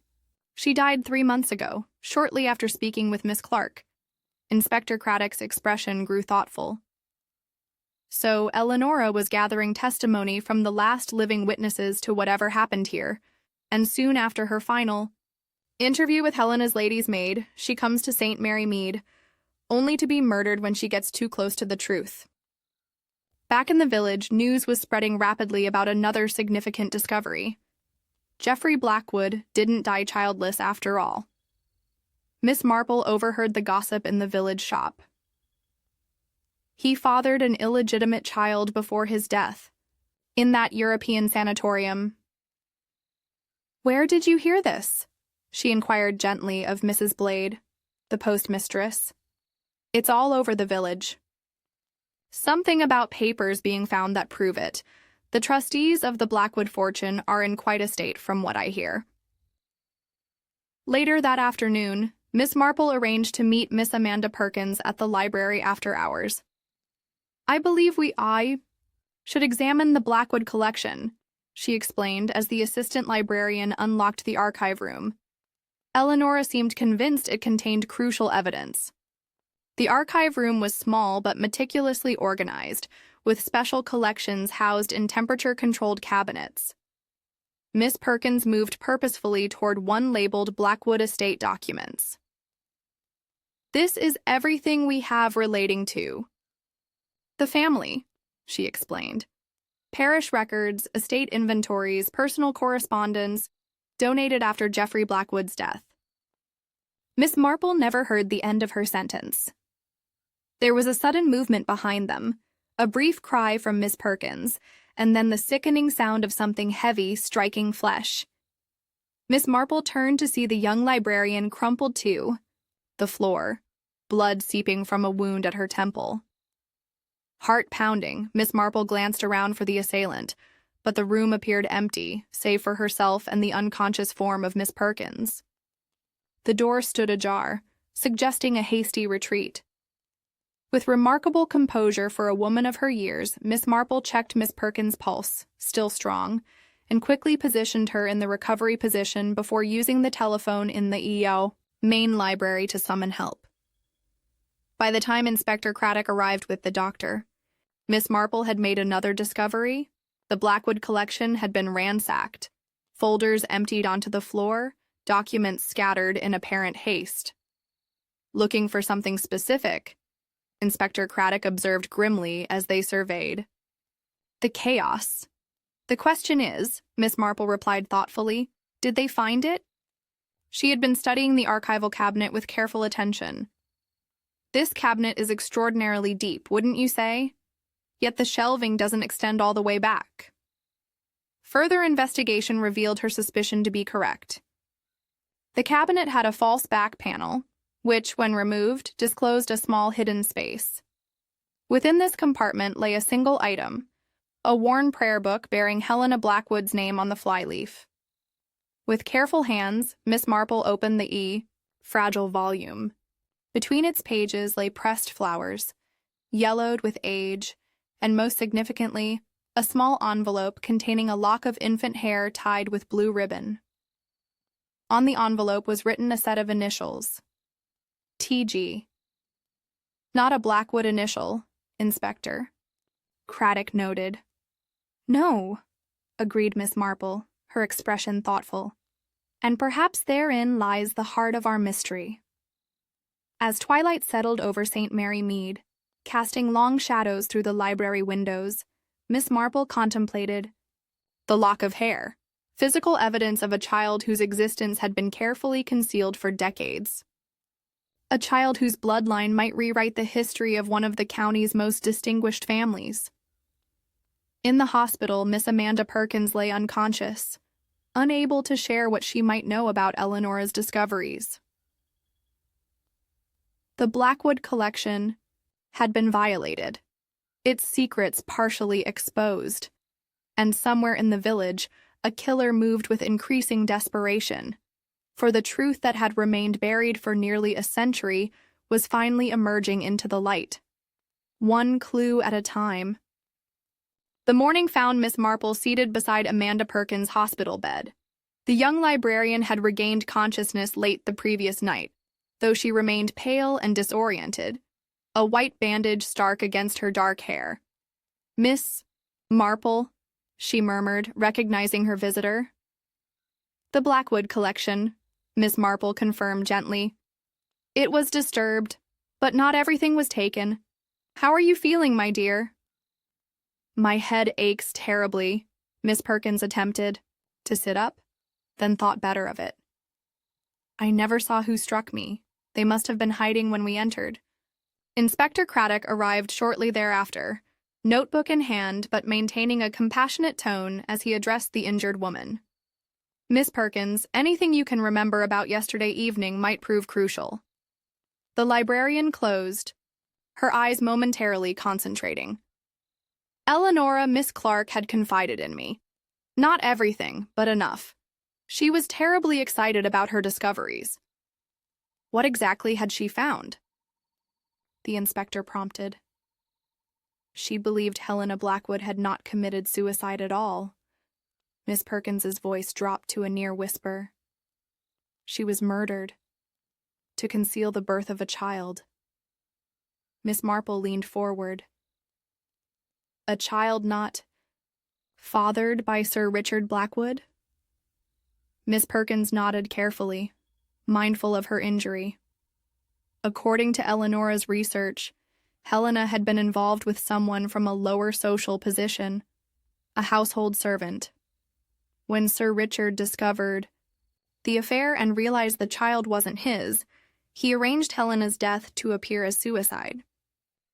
S1: She died 3 months ago, shortly after speaking with Miss Clark." Inspector Craddock's expression grew thoughtful. "So Eleanora was gathering testimony from the last living witnesses to whatever happened here, and soon after her final interview with Helena's lady's maid, she comes to St. Mary Mead, only to be murdered when she gets too close to the truth." Back in the village, news was spreading rapidly about another significant discovery. Geoffrey Blackwood didn't die childless after all. Miss Marple overheard the gossip in the village shop. He fathered an illegitimate child before his death, in that European sanatorium. "Where did you hear this?" she inquired gently of Mrs. Blade, the postmistress. "It's all over the village. Something about papers being found that prove it. The trustees of the Blackwood fortune are in quite a state, from what I hear." Later that afternoon, Miss Marple arranged to meet Miss Amanda Perkins at the library after hours. "I believe I should examine the Blackwood collection. she explained as the assistant librarian unlocked the archive room. Eleanor seemed convinced it contained crucial evidence. The archive room was small but meticulously organized, with special collections housed in temperature-controlled cabinets. Miss Perkins moved purposefully toward one labeled Blackwood Estate documents. "This is everything we have relating to the family," she explained. "Parish records, estate inventories, personal correspondence, donated after Geoffrey Blackwood's death." Miss Marple never heard the end of her sentence. There was a sudden movement behind them, a brief cry from Miss Perkins, and then the sickening sound of something heavy striking flesh. Miss Marple turned to see the young librarian crumpled to the floor, blood seeping from a wound at her temple. Heart pounding, Miss Marple glanced around for the assailant, but the room appeared empty, save for herself and the unconscious form of Miss Perkins. The door stood ajar, suggesting a hasty retreat. With remarkable composure for a woman of her years, Miss Marple checked Miss Perkins' pulse, still strong, and quickly positioned her in the recovery position before using the telephone in the main library to summon help. By the time Inspector Craddock arrived with the doctor, Miss Marple had made another discovery. The Blackwood collection had been ransacked, folders emptied onto the floor, documents scattered in apparent haste. Looking for something specific, Inspector Craddock observed grimly as they surveyed the chaos. "The question is," Miss Marple replied thoughtfully, "did they find it?" She had been studying the archival cabinet with careful attention. "This cabinet is extraordinarily deep, wouldn't you say? Yet the shelving doesn't extend all the way back." Further investigation revealed her suspicion to be correct. The cabinet had a false back panel, which, when removed, disclosed a small hidden space. Within this compartment lay a single item, a worn prayer book bearing Helena Blackwood's name on the flyleaf. With careful hands, Miss Marple opened the fragile volume. Between its pages lay pressed flowers, yellowed with age, and most significantly, a small envelope containing a lock of infant hair tied with blue ribbon. On the envelope was written a set of initials. T.G. "Not a Blackwood initial, Inspector," Craddock noted. "No," agreed Miss Marple, her expression thoughtful. "And perhaps therein lies the heart of our mystery." As twilight settled over St. Mary Mead, casting long shadows through the library windows, Miss Marple contemplated the lock of hair, physical evidence of a child whose existence had been carefully concealed for decades. A child whose bloodline might rewrite the history of one of the county's most distinguished families. In the hospital, Miss Amanda Perkins lay unconscious, unable to share what she might know about Eleanor's discoveries. The Blackwood collection had been violated, its secrets partially exposed, and somewhere in the village, a killer moved with increasing desperation, for the truth that had remained buried for nearly a century was finally emerging into the light, one clue at a time. The morning found Miss Marple seated beside Amanda Perkins' hospital bed. The young librarian had regained consciousness late the previous night, though she remained pale and disoriented, a white bandage stark against her dark hair. "Miss Marple," she murmured, recognizing her visitor. "The Blackwood collection," Miss Marple confirmed gently. "It was disturbed, but not everything was taken. How are you feeling, my dear?" "My head aches terribly," Miss Perkins attempted to sit up, then thought better of it. "I never saw who struck me. They must have been hiding when we entered." Inspector Craddock arrived shortly thereafter, notebook in hand but maintaining a compassionate tone as he addressed the injured woman. "Miss Perkins, anything you can remember about yesterday evening might prove crucial." The librarian closed, her eyes momentarily concentrating. "Eleanora, Miss Clark had confided in me. Not everything, but enough. She was terribly excited about her discoveries." "What exactly had she found?" the inspector prompted. "She believed Helena Blackwood had not committed suicide at all. Miss Perkins's voice dropped to a near whisper. She was murdered. To conceal the birth of a child. Miss Marple leaned forward. A child not fathered by Sir Richard Blackwood? Miss Perkins nodded carefully, mindful of her injury. According to Eleanor's research, Helena had been involved with someone from a lower social position, a household servant. When Sir Richard discovered the affair and realized the child wasn't his, he arranged Helena's death to appear as suicide.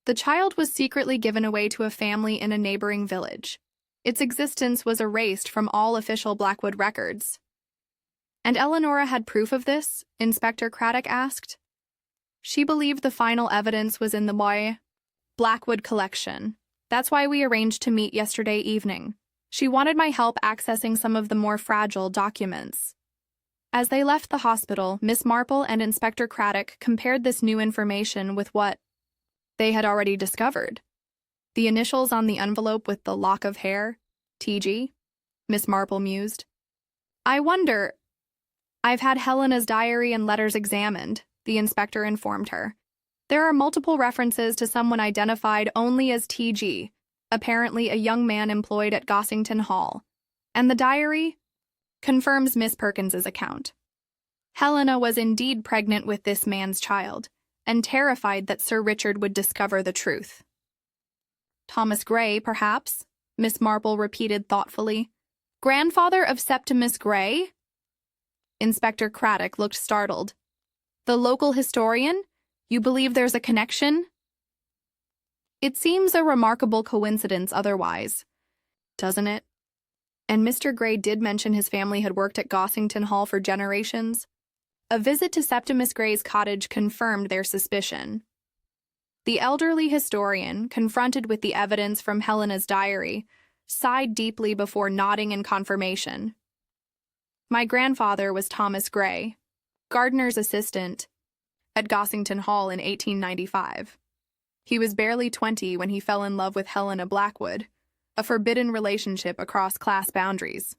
S1: The child was secretly given away to a family in a neighboring village. Its existence was erased from all official Blackwood records. And Eleanora had proof of this? Inspector Craddock asked. She believed the final evidence was in the Blackwood collection. That's why we arranged to meet yesterday evening. She wanted my help accessing some of the more fragile documents. As they left the hospital, Miss Marple and Inspector Craddock compared this new information with what they had already discovered. The initials on the envelope with the lock of hair, TG, Miss Marple mused. I wonder. I've had Helena's diary and letters examined, the inspector informed her. There are multiple references to someone identified only as TG, apparently a young man employed at Gossington Hall. And the diary confirms Miss Perkins's account. Helena was indeed pregnant with this man's child, and terrified that Sir Richard would discover the truth. Thomas Gray, perhaps? Miss Marple repeated thoughtfully. Grandfather of Septimus Gray? Inspector Craddock looked startled. The local historian? You believe there's a connection? It seems a remarkable coincidence otherwise, doesn't it? And Mr. Gray did mention his family had worked at Gossington Hall for generations. A visit to Septimus Gray's cottage confirmed their suspicion. The elderly historian, confronted with the evidence from Helena's diary, sighed deeply before nodding in confirmation. My grandfather was Thomas Gray, gardener's assistant, at Gossington Hall in 1895. He was barely 20 when he fell in love with Helena Blackwood, a forbidden relationship across class boundaries.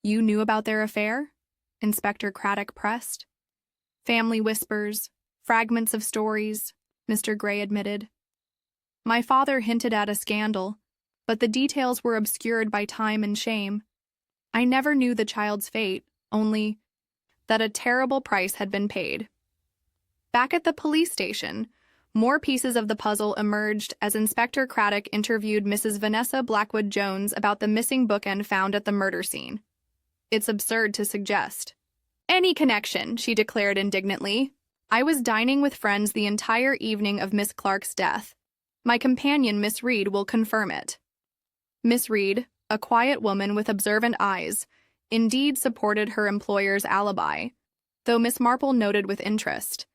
S1: You knew about their affair? Inspector Craddock pressed. Family whispers, fragments of stories, Mr. Gray admitted. My father hinted at a scandal, but the details were obscured by time and shame. I never knew the child's fate, only that a terrible price had been paid. Back at the police station, more pieces of the puzzle emerged as Inspector Craddock interviewed Mrs. Vanessa Blackwood Jones about the missing bookend found at the murder scene. It's absurd to suggest any connection, she declared indignantly. I was dining with friends the entire evening of Miss Clark's death. My companion, Miss Reed, will confirm it. Miss Reed, a quiet woman with observant eyes, indeed supported her employer's alibi, though Miss Marple noted with interest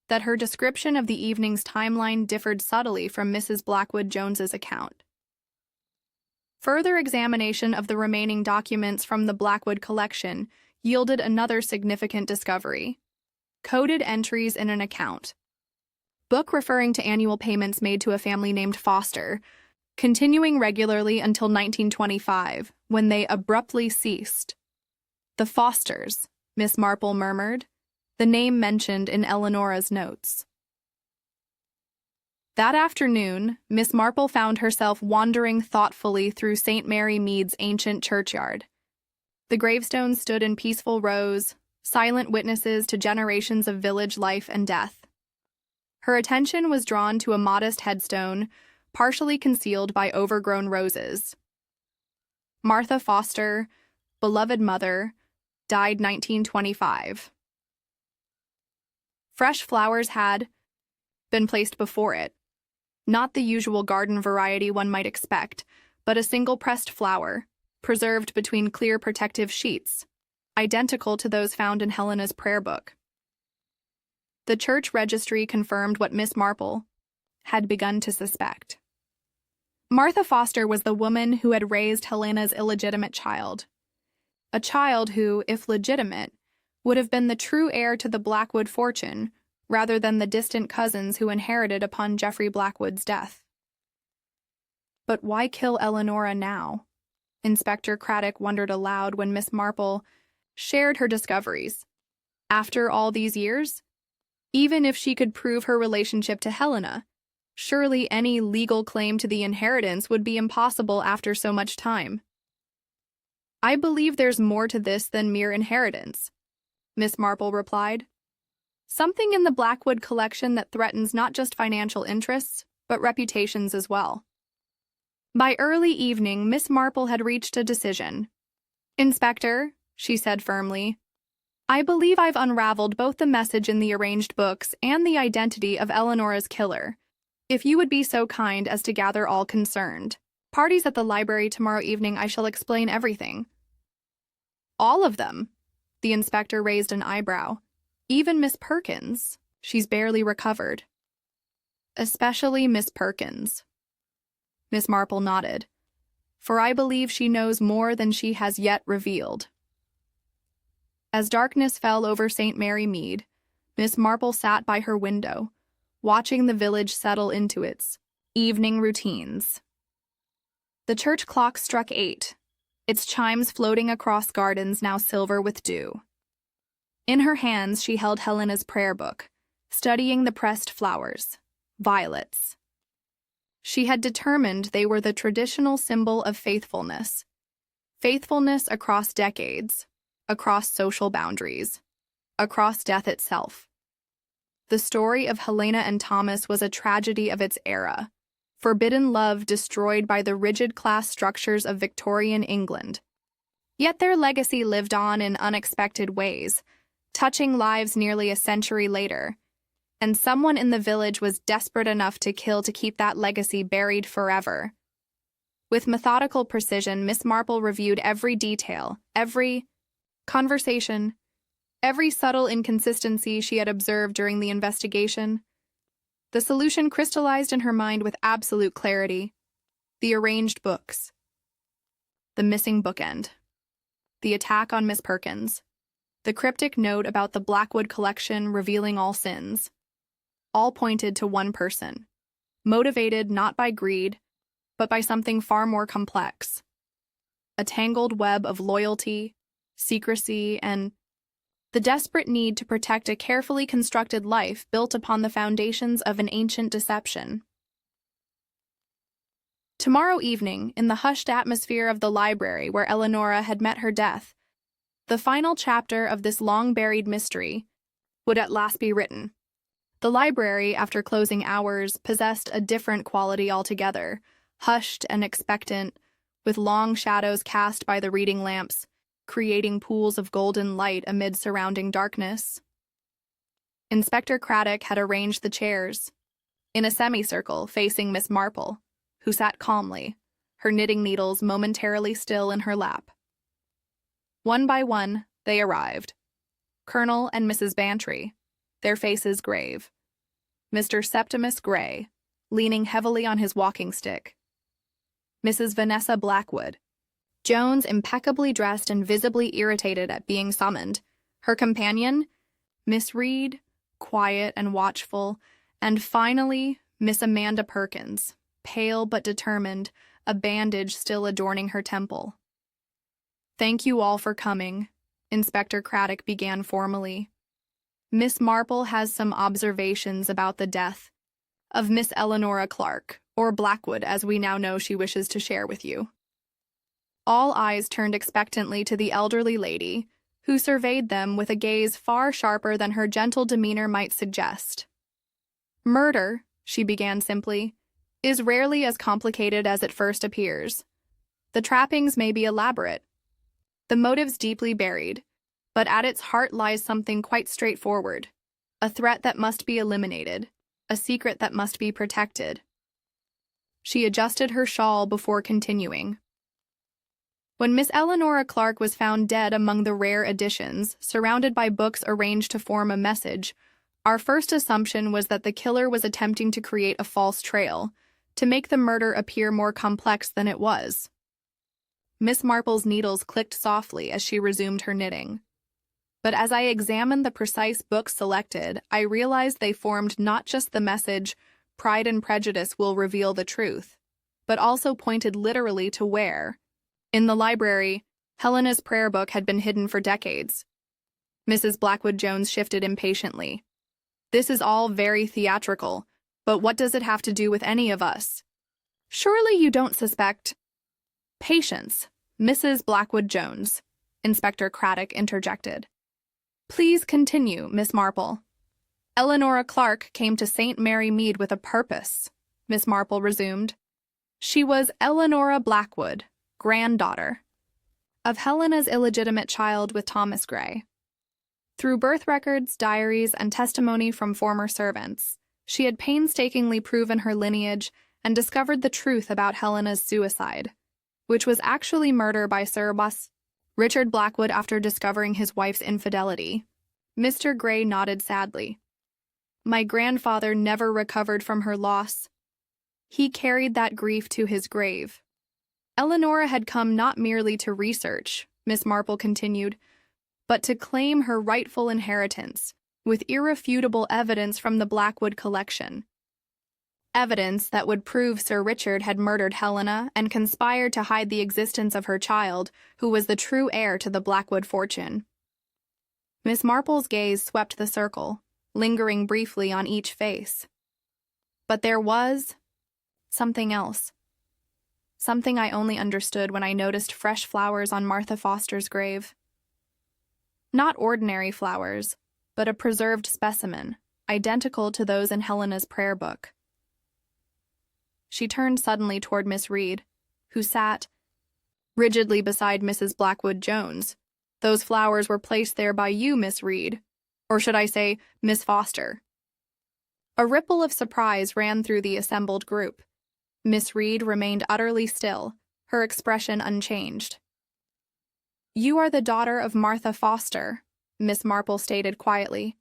S1: that her description of the evening's timeline differed subtly from Mrs. Blackwood Jones's account. Further examination of the remaining documents from the Blackwood collection yielded another significant discovery: coded entries in an account book referring to annual payments made to a family named Foster, continuing regularly until 1925, when they abruptly ceased. The Fosters, Miss Marple murmured, the name mentioned in Eleanora's notes. That afternoon, Miss Marple found herself wandering thoughtfully through St. Mary Mead's ancient churchyard. The gravestones stood in peaceful rows, silent witnesses to generations of village life and death. Her attention was drawn to a modest headstone, partially concealed by overgrown roses. Martha Foster, beloved mother, died 1925. Fresh flowers had been placed before it. Not the usual garden variety one might expect, but a single pressed flower, preserved between clear protective sheets, identical to those found in Helena's prayer book. The church registry confirmed what Miss Marple had begun to suspect. Martha Foster was the woman who had raised Helena's illegitimate child. A child who, if legitimate, would have been the true heir to the Blackwood fortune, rather than the distant cousins who inherited upon Geoffrey Blackwood's death. But why kill Eleanora now? Inspector Craddock wondered aloud when Miss Marple shared her discoveries. After all these years? Even if she could prove her relationship to Helena, surely any legal claim to the inheritance would be impossible after so much time. I believe there's more to this than mere inheritance, Miss Marple replied. Something in the Blackwood collection that threatens not just financial interests, but reputations as well. By early evening, Miss Marple had reached a decision. Inspector, she said firmly, I believe I've unraveled both the message in the arranged books and the identity of Eleanor's killer. If you would be so kind as to gather all concerned. Parties at the library tomorrow evening, I shall explain everything. All of them? The inspector raised an eyebrow. Even Miss Perkins? She's barely recovered. Especially Miss Perkins. Miss Marple nodded. For I believe she knows more than she has yet revealed. As darkness fell over St. Mary Mead, Miss Marple sat by her window, watching the village settle into its evening routines. The church clock struck 8, its chimes floating across gardens now silver with dew. In her hands she held Helena's prayer book, studying the pressed flowers, violets. She had determined they were the traditional symbol of faithfulness. Faithfulness across decades, across social boundaries, across death itself. The story of Helena and Thomas was a tragedy of its era, forbidden love destroyed by the rigid class structures of Victorian England. Yet their legacy lived on in unexpected ways, touching lives nearly a century later, and someone in the village was desperate enough to kill to keep that legacy buried forever. With methodical precision, Miss Marple reviewed every detail, every conversation, every subtle inconsistency she had observed during the investigation. The solution crystallized in her mind with absolute clarity. The arranged books. The missing bookend. The attack on Miss Perkins. The cryptic note about the Blackwood collection revealing all sins. All pointed to one person, motivated not by greed, but by something far more complex. A tangled web of loyalty, secrecy, and the desperate need to protect a carefully constructed life built upon the foundations of an ancient deception. Tomorrow evening, in the hushed atmosphere of the library where Eleanora had met her death, the final chapter of this long-buried mystery would at last be written. The library, after closing hours, possessed a different quality altogether, hushed and expectant, with long shadows cast by the reading lamps, creating pools of golden light amid surrounding darkness. Inspector Craddock had arranged the chairs, in a semicircle facing Miss Marple, who sat calmly, her knitting needles momentarily still in her lap. One by one, they arrived. Colonel and Mrs. Bantry, their faces grave. Mr. Septimus Gray, leaning heavily on his walking stick. Mrs. Vanessa Blackwood, Jones impeccably dressed and visibly irritated at being summoned. Her companion, Miss Reed, quiet and watchful. And finally, Miss Amanda Perkins, pale but determined, a bandage still adorning her temple. Thank you all for coming, Inspector Craddock began formally. Miss Marple has some observations about the death of Miss Eleanora Clark, or Blackwood as we now know she wishes to share with you. All eyes turned expectantly to the elderly lady, who surveyed them with a gaze far sharper than her gentle demeanor might suggest. Murder, she began simply, is rarely as complicated as it first appears. The trappings may be elaborate, the motives deeply buried, but at its heart lies something quite straightforward, a threat that must be eliminated, a secret that must be protected. She adjusted her shawl before continuing. When Miss Eleanora Clark was found dead among the rare editions, surrounded by books arranged to form a message, our first assumption was that the killer was attempting to create a false trail, to make the murder appear more complex than it was. Miss Marple's needles clicked softly as she resumed her knitting. But as I examined the precise books selected, I realized they formed not just the message, Pride and Prejudice will reveal the truth, but also pointed literally to where, In the library, Helena's prayer book had been hidden for decades. Mrs. Blackwood-Jones shifted impatiently. This is all very theatrical, but what does it have to do with any of us? Surely you don't suspect— Patience, Mrs. Blackwood-Jones, Inspector Craddock interjected. Please continue, Miss Marple. Eleanora Clark came to St. Mary Mead with a purpose, Miss Marple resumed. She was Eleanora Blackwood, granddaughter of Helena's illegitimate child with Thomas Gray. Through birth records, diaries, and testimony from former servants, she had painstakingly proven her lineage and discovered the truth about Helena's suicide, which was actually murder by Sir Richard Blackwood after discovering his wife's infidelity. Mr. Gray nodded sadly. My grandfather never recovered from her loss. He carried that grief to his grave. Eleanora had come not merely to research, Miss Marple continued, but to claim her rightful inheritance, with irrefutable evidence from the Blackwood collection. Evidence that would prove Sir Richard had murdered Helena and conspired to hide the existence of her child, who was the true heir to the Blackwood fortune. Miss Marple's gaze swept the circle, lingering briefly on each face. But there was something else. Something I only understood when I noticed fresh flowers on Martha Foster's grave. Not ordinary flowers, but a preserved specimen, identical to those in Helena's prayer book. She turned suddenly toward Miss Reed, who sat rigidly beside Mrs. Blackwood-Jones. Those flowers were placed there by you, Miss Reed, or should I say, Miss Foster. A ripple of surprise ran through the assembled group. Miss Reed remained utterly still, her expression unchanged. You are the daughter of Martha Foster, Miss Marple stated quietly.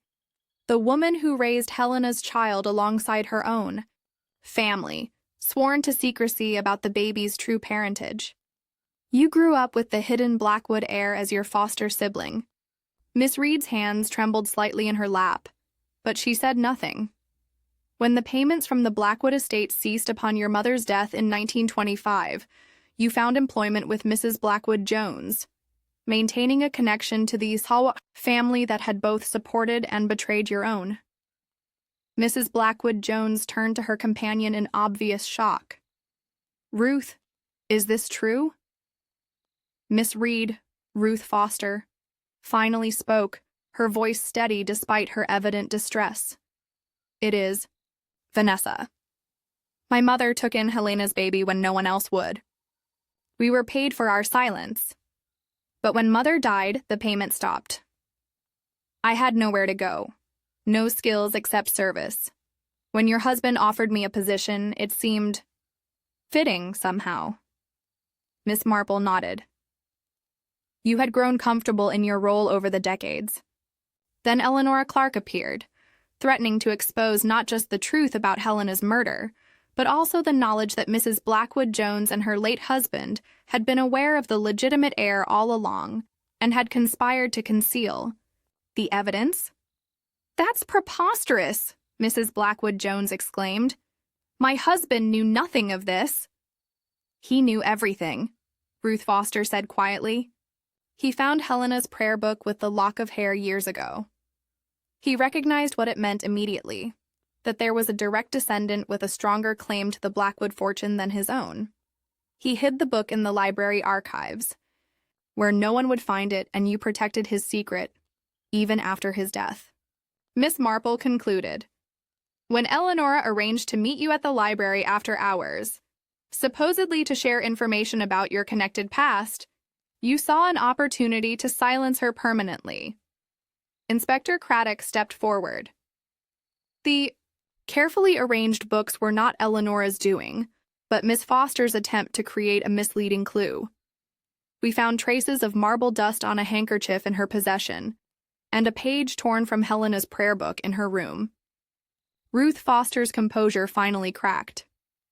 S1: The woman who raised Helena's child alongside her own family, sworn to secrecy about the baby's true parentage. You grew up with the hidden Blackwood heir as your foster sibling. Miss Reed's hands trembled slightly in her lap, but she said nothing. When the payments from the Blackwood estate ceased upon your mother's death in 1925, you found employment with Mrs. Blackwood-Jones, maintaining a connection to the Sawa family that had both supported and betrayed your own. Mrs. Blackwood-Jones turned to her companion in obvious shock. Ruth, is this true? Miss Reed, Ruth Foster, finally spoke, her voice steady despite her evident distress. It is, Vanessa. My mother took in Helena's baby when no one else would. We were paid for our silence. But when Mother died, the payment stopped. I had nowhere to go. No skills except service. When your husband offered me a position, it seemed fitting somehow. Miss Marple nodded. You had grown comfortable in your role over the decades. Then Eleanora Clark appeared, threatening to expose not just the truth about Helena's murder, but also the knowledge that Mrs. Blackwood-Jones and her late husband had been aware of the legitimate heir all along and had conspired to conceal the evidence. That's preposterous, Mrs. Blackwood-Jones exclaimed. My husband knew nothing of this. He knew everything, Ruth Foster said quietly. He found Helena's prayer book with the lock of hair years ago. He recognized what it meant immediately, that there was a direct descendant with a stronger claim to the Blackwood fortune than his own. He hid the book in the library archives, where no one would find it, and you protected his secret, even after his death. Miss Marple concluded. When Eleanora arranged to meet you at the library after hours, supposedly to share information about your connected past, you saw an opportunity to silence her permanently. Inspector Craddock stepped forward. The carefully arranged books were not Eleanora's doing, but Miss Foster's attempt to create a misleading clue. We found traces of marble dust on a handkerchief in her possession, and a page torn from Helena's prayer book in her room. Ruth Foster's composure finally cracked.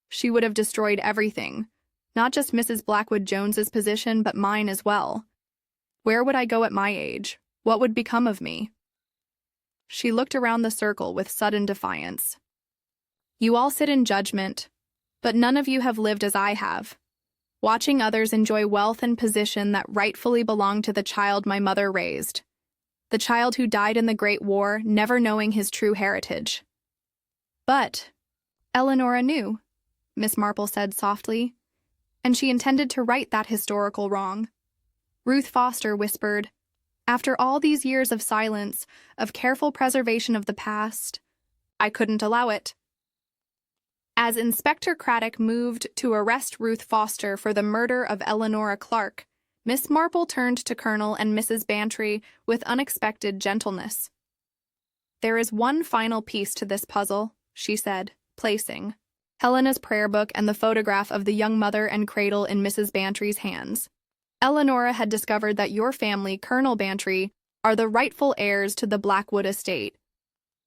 S1: She would have destroyed everything, not just Mrs. Blackwood-Jones's position, but mine as well. Where would I go at my age? What would become of me? She looked around the circle with sudden defiance. You all sit in judgment, but none of you have lived as I have. watching others enjoy wealth and position that rightfully belonged to the child my mother raised. The child who died in the Great War, never knowing his true heritage. But Eleanora knew, Miss Marple said softly, and she intended to right that historical wrong. Ruth Foster whispered, "After all these years of silence, of careful preservation of the past, I couldn't allow it." As Inspector Craddock moved to arrest Ruth Foster for the murder of Eleanora Clark, Miss Marple turned to Colonel and Mrs. Bantry with unexpected gentleness. "There is one final piece to this puzzle," she said, placing Helena's prayer book and the photograph of the young mother and cradle in Mrs. Bantry's hands. "Eleanora had discovered that your family, Colonel Bantry, are the rightful heirs to the Blackwood estate,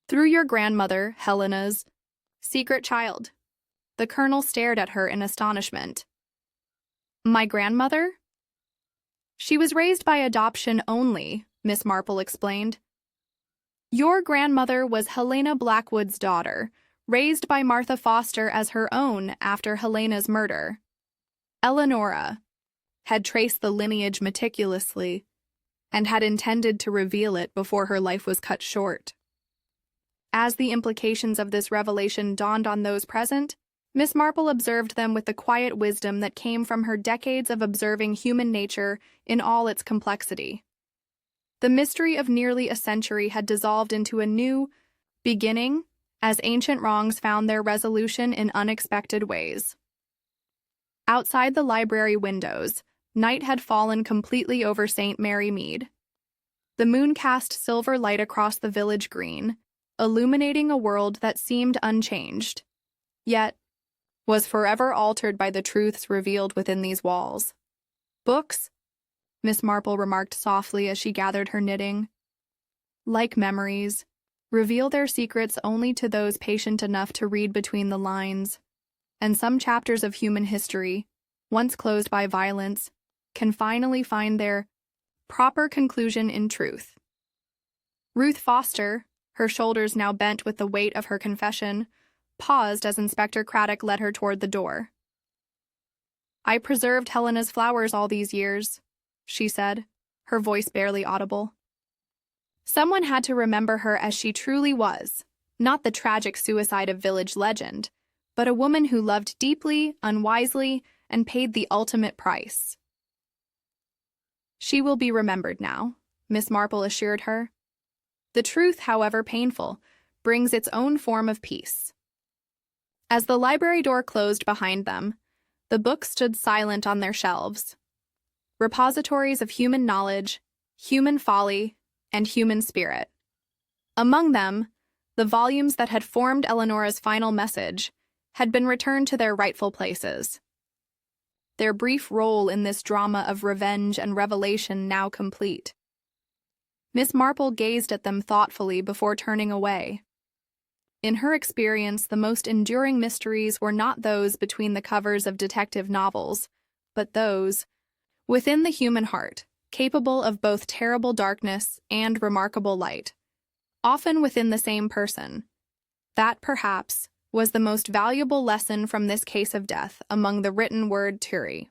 S1: through your grandmother, Helena's secret child." The colonel stared at her in astonishment. "My grandmother?" "She was raised by adoption only," Miss Marple explained. "Your grandmother was Helena Blackwood's daughter, raised by Martha Foster as her own after Helena's murder. Eleanora had traced the lineage meticulously and had intended to reveal it before her life was cut short." As the implications of this revelation dawned on those present, Miss Marple observed them with the quiet wisdom that came from her decades of observing human nature in all its complexity. The mystery of nearly a century had dissolved into a new beginning as ancient wrongs found their resolution in unexpected ways. Outside the library windows, night had fallen completely over St. Mary Mead. The moon cast silver light across the village green, illuminating a world that seemed unchanged, yet was forever altered by the truths revealed within these walls. "Books," Miss Marple remarked softly as she gathered her knitting, "like memories, reveal their secrets only to those patient enough to read between the lines, and some chapters of human history, once closed by violence, can finally find their proper conclusion in truth." Ruth Foster, her shoulders now bent with the weight of her confession, paused as Inspector Craddock led her toward the door. "I preserved Helena's flowers all these years," she said, her voice barely audible. "Someone had to remember her as she truly was, not the tragic suicide of village legend, but a woman who loved deeply, unwisely, and paid the ultimate price." "She will be remembered now," Miss Marple assured her. "The truth, however painful, brings its own form of peace." As the library door closed behind them, the books stood silent on their shelves. Repositories of human knowledge, human folly, and human spirit. Among them, the volumes that had formed Eleanora's final message had been returned to their rightful places. Their brief role in this drama of revenge and revelation now complete. Miss Marple gazed at them thoughtfully before turning away. In her experience, the most enduring mysteries were not those between the covers of detective novels, but those within the human heart, capable of both terrible darkness and remarkable light, often within the same person. That, perhaps, was the most valuable lesson from this case of death among the written word Turi.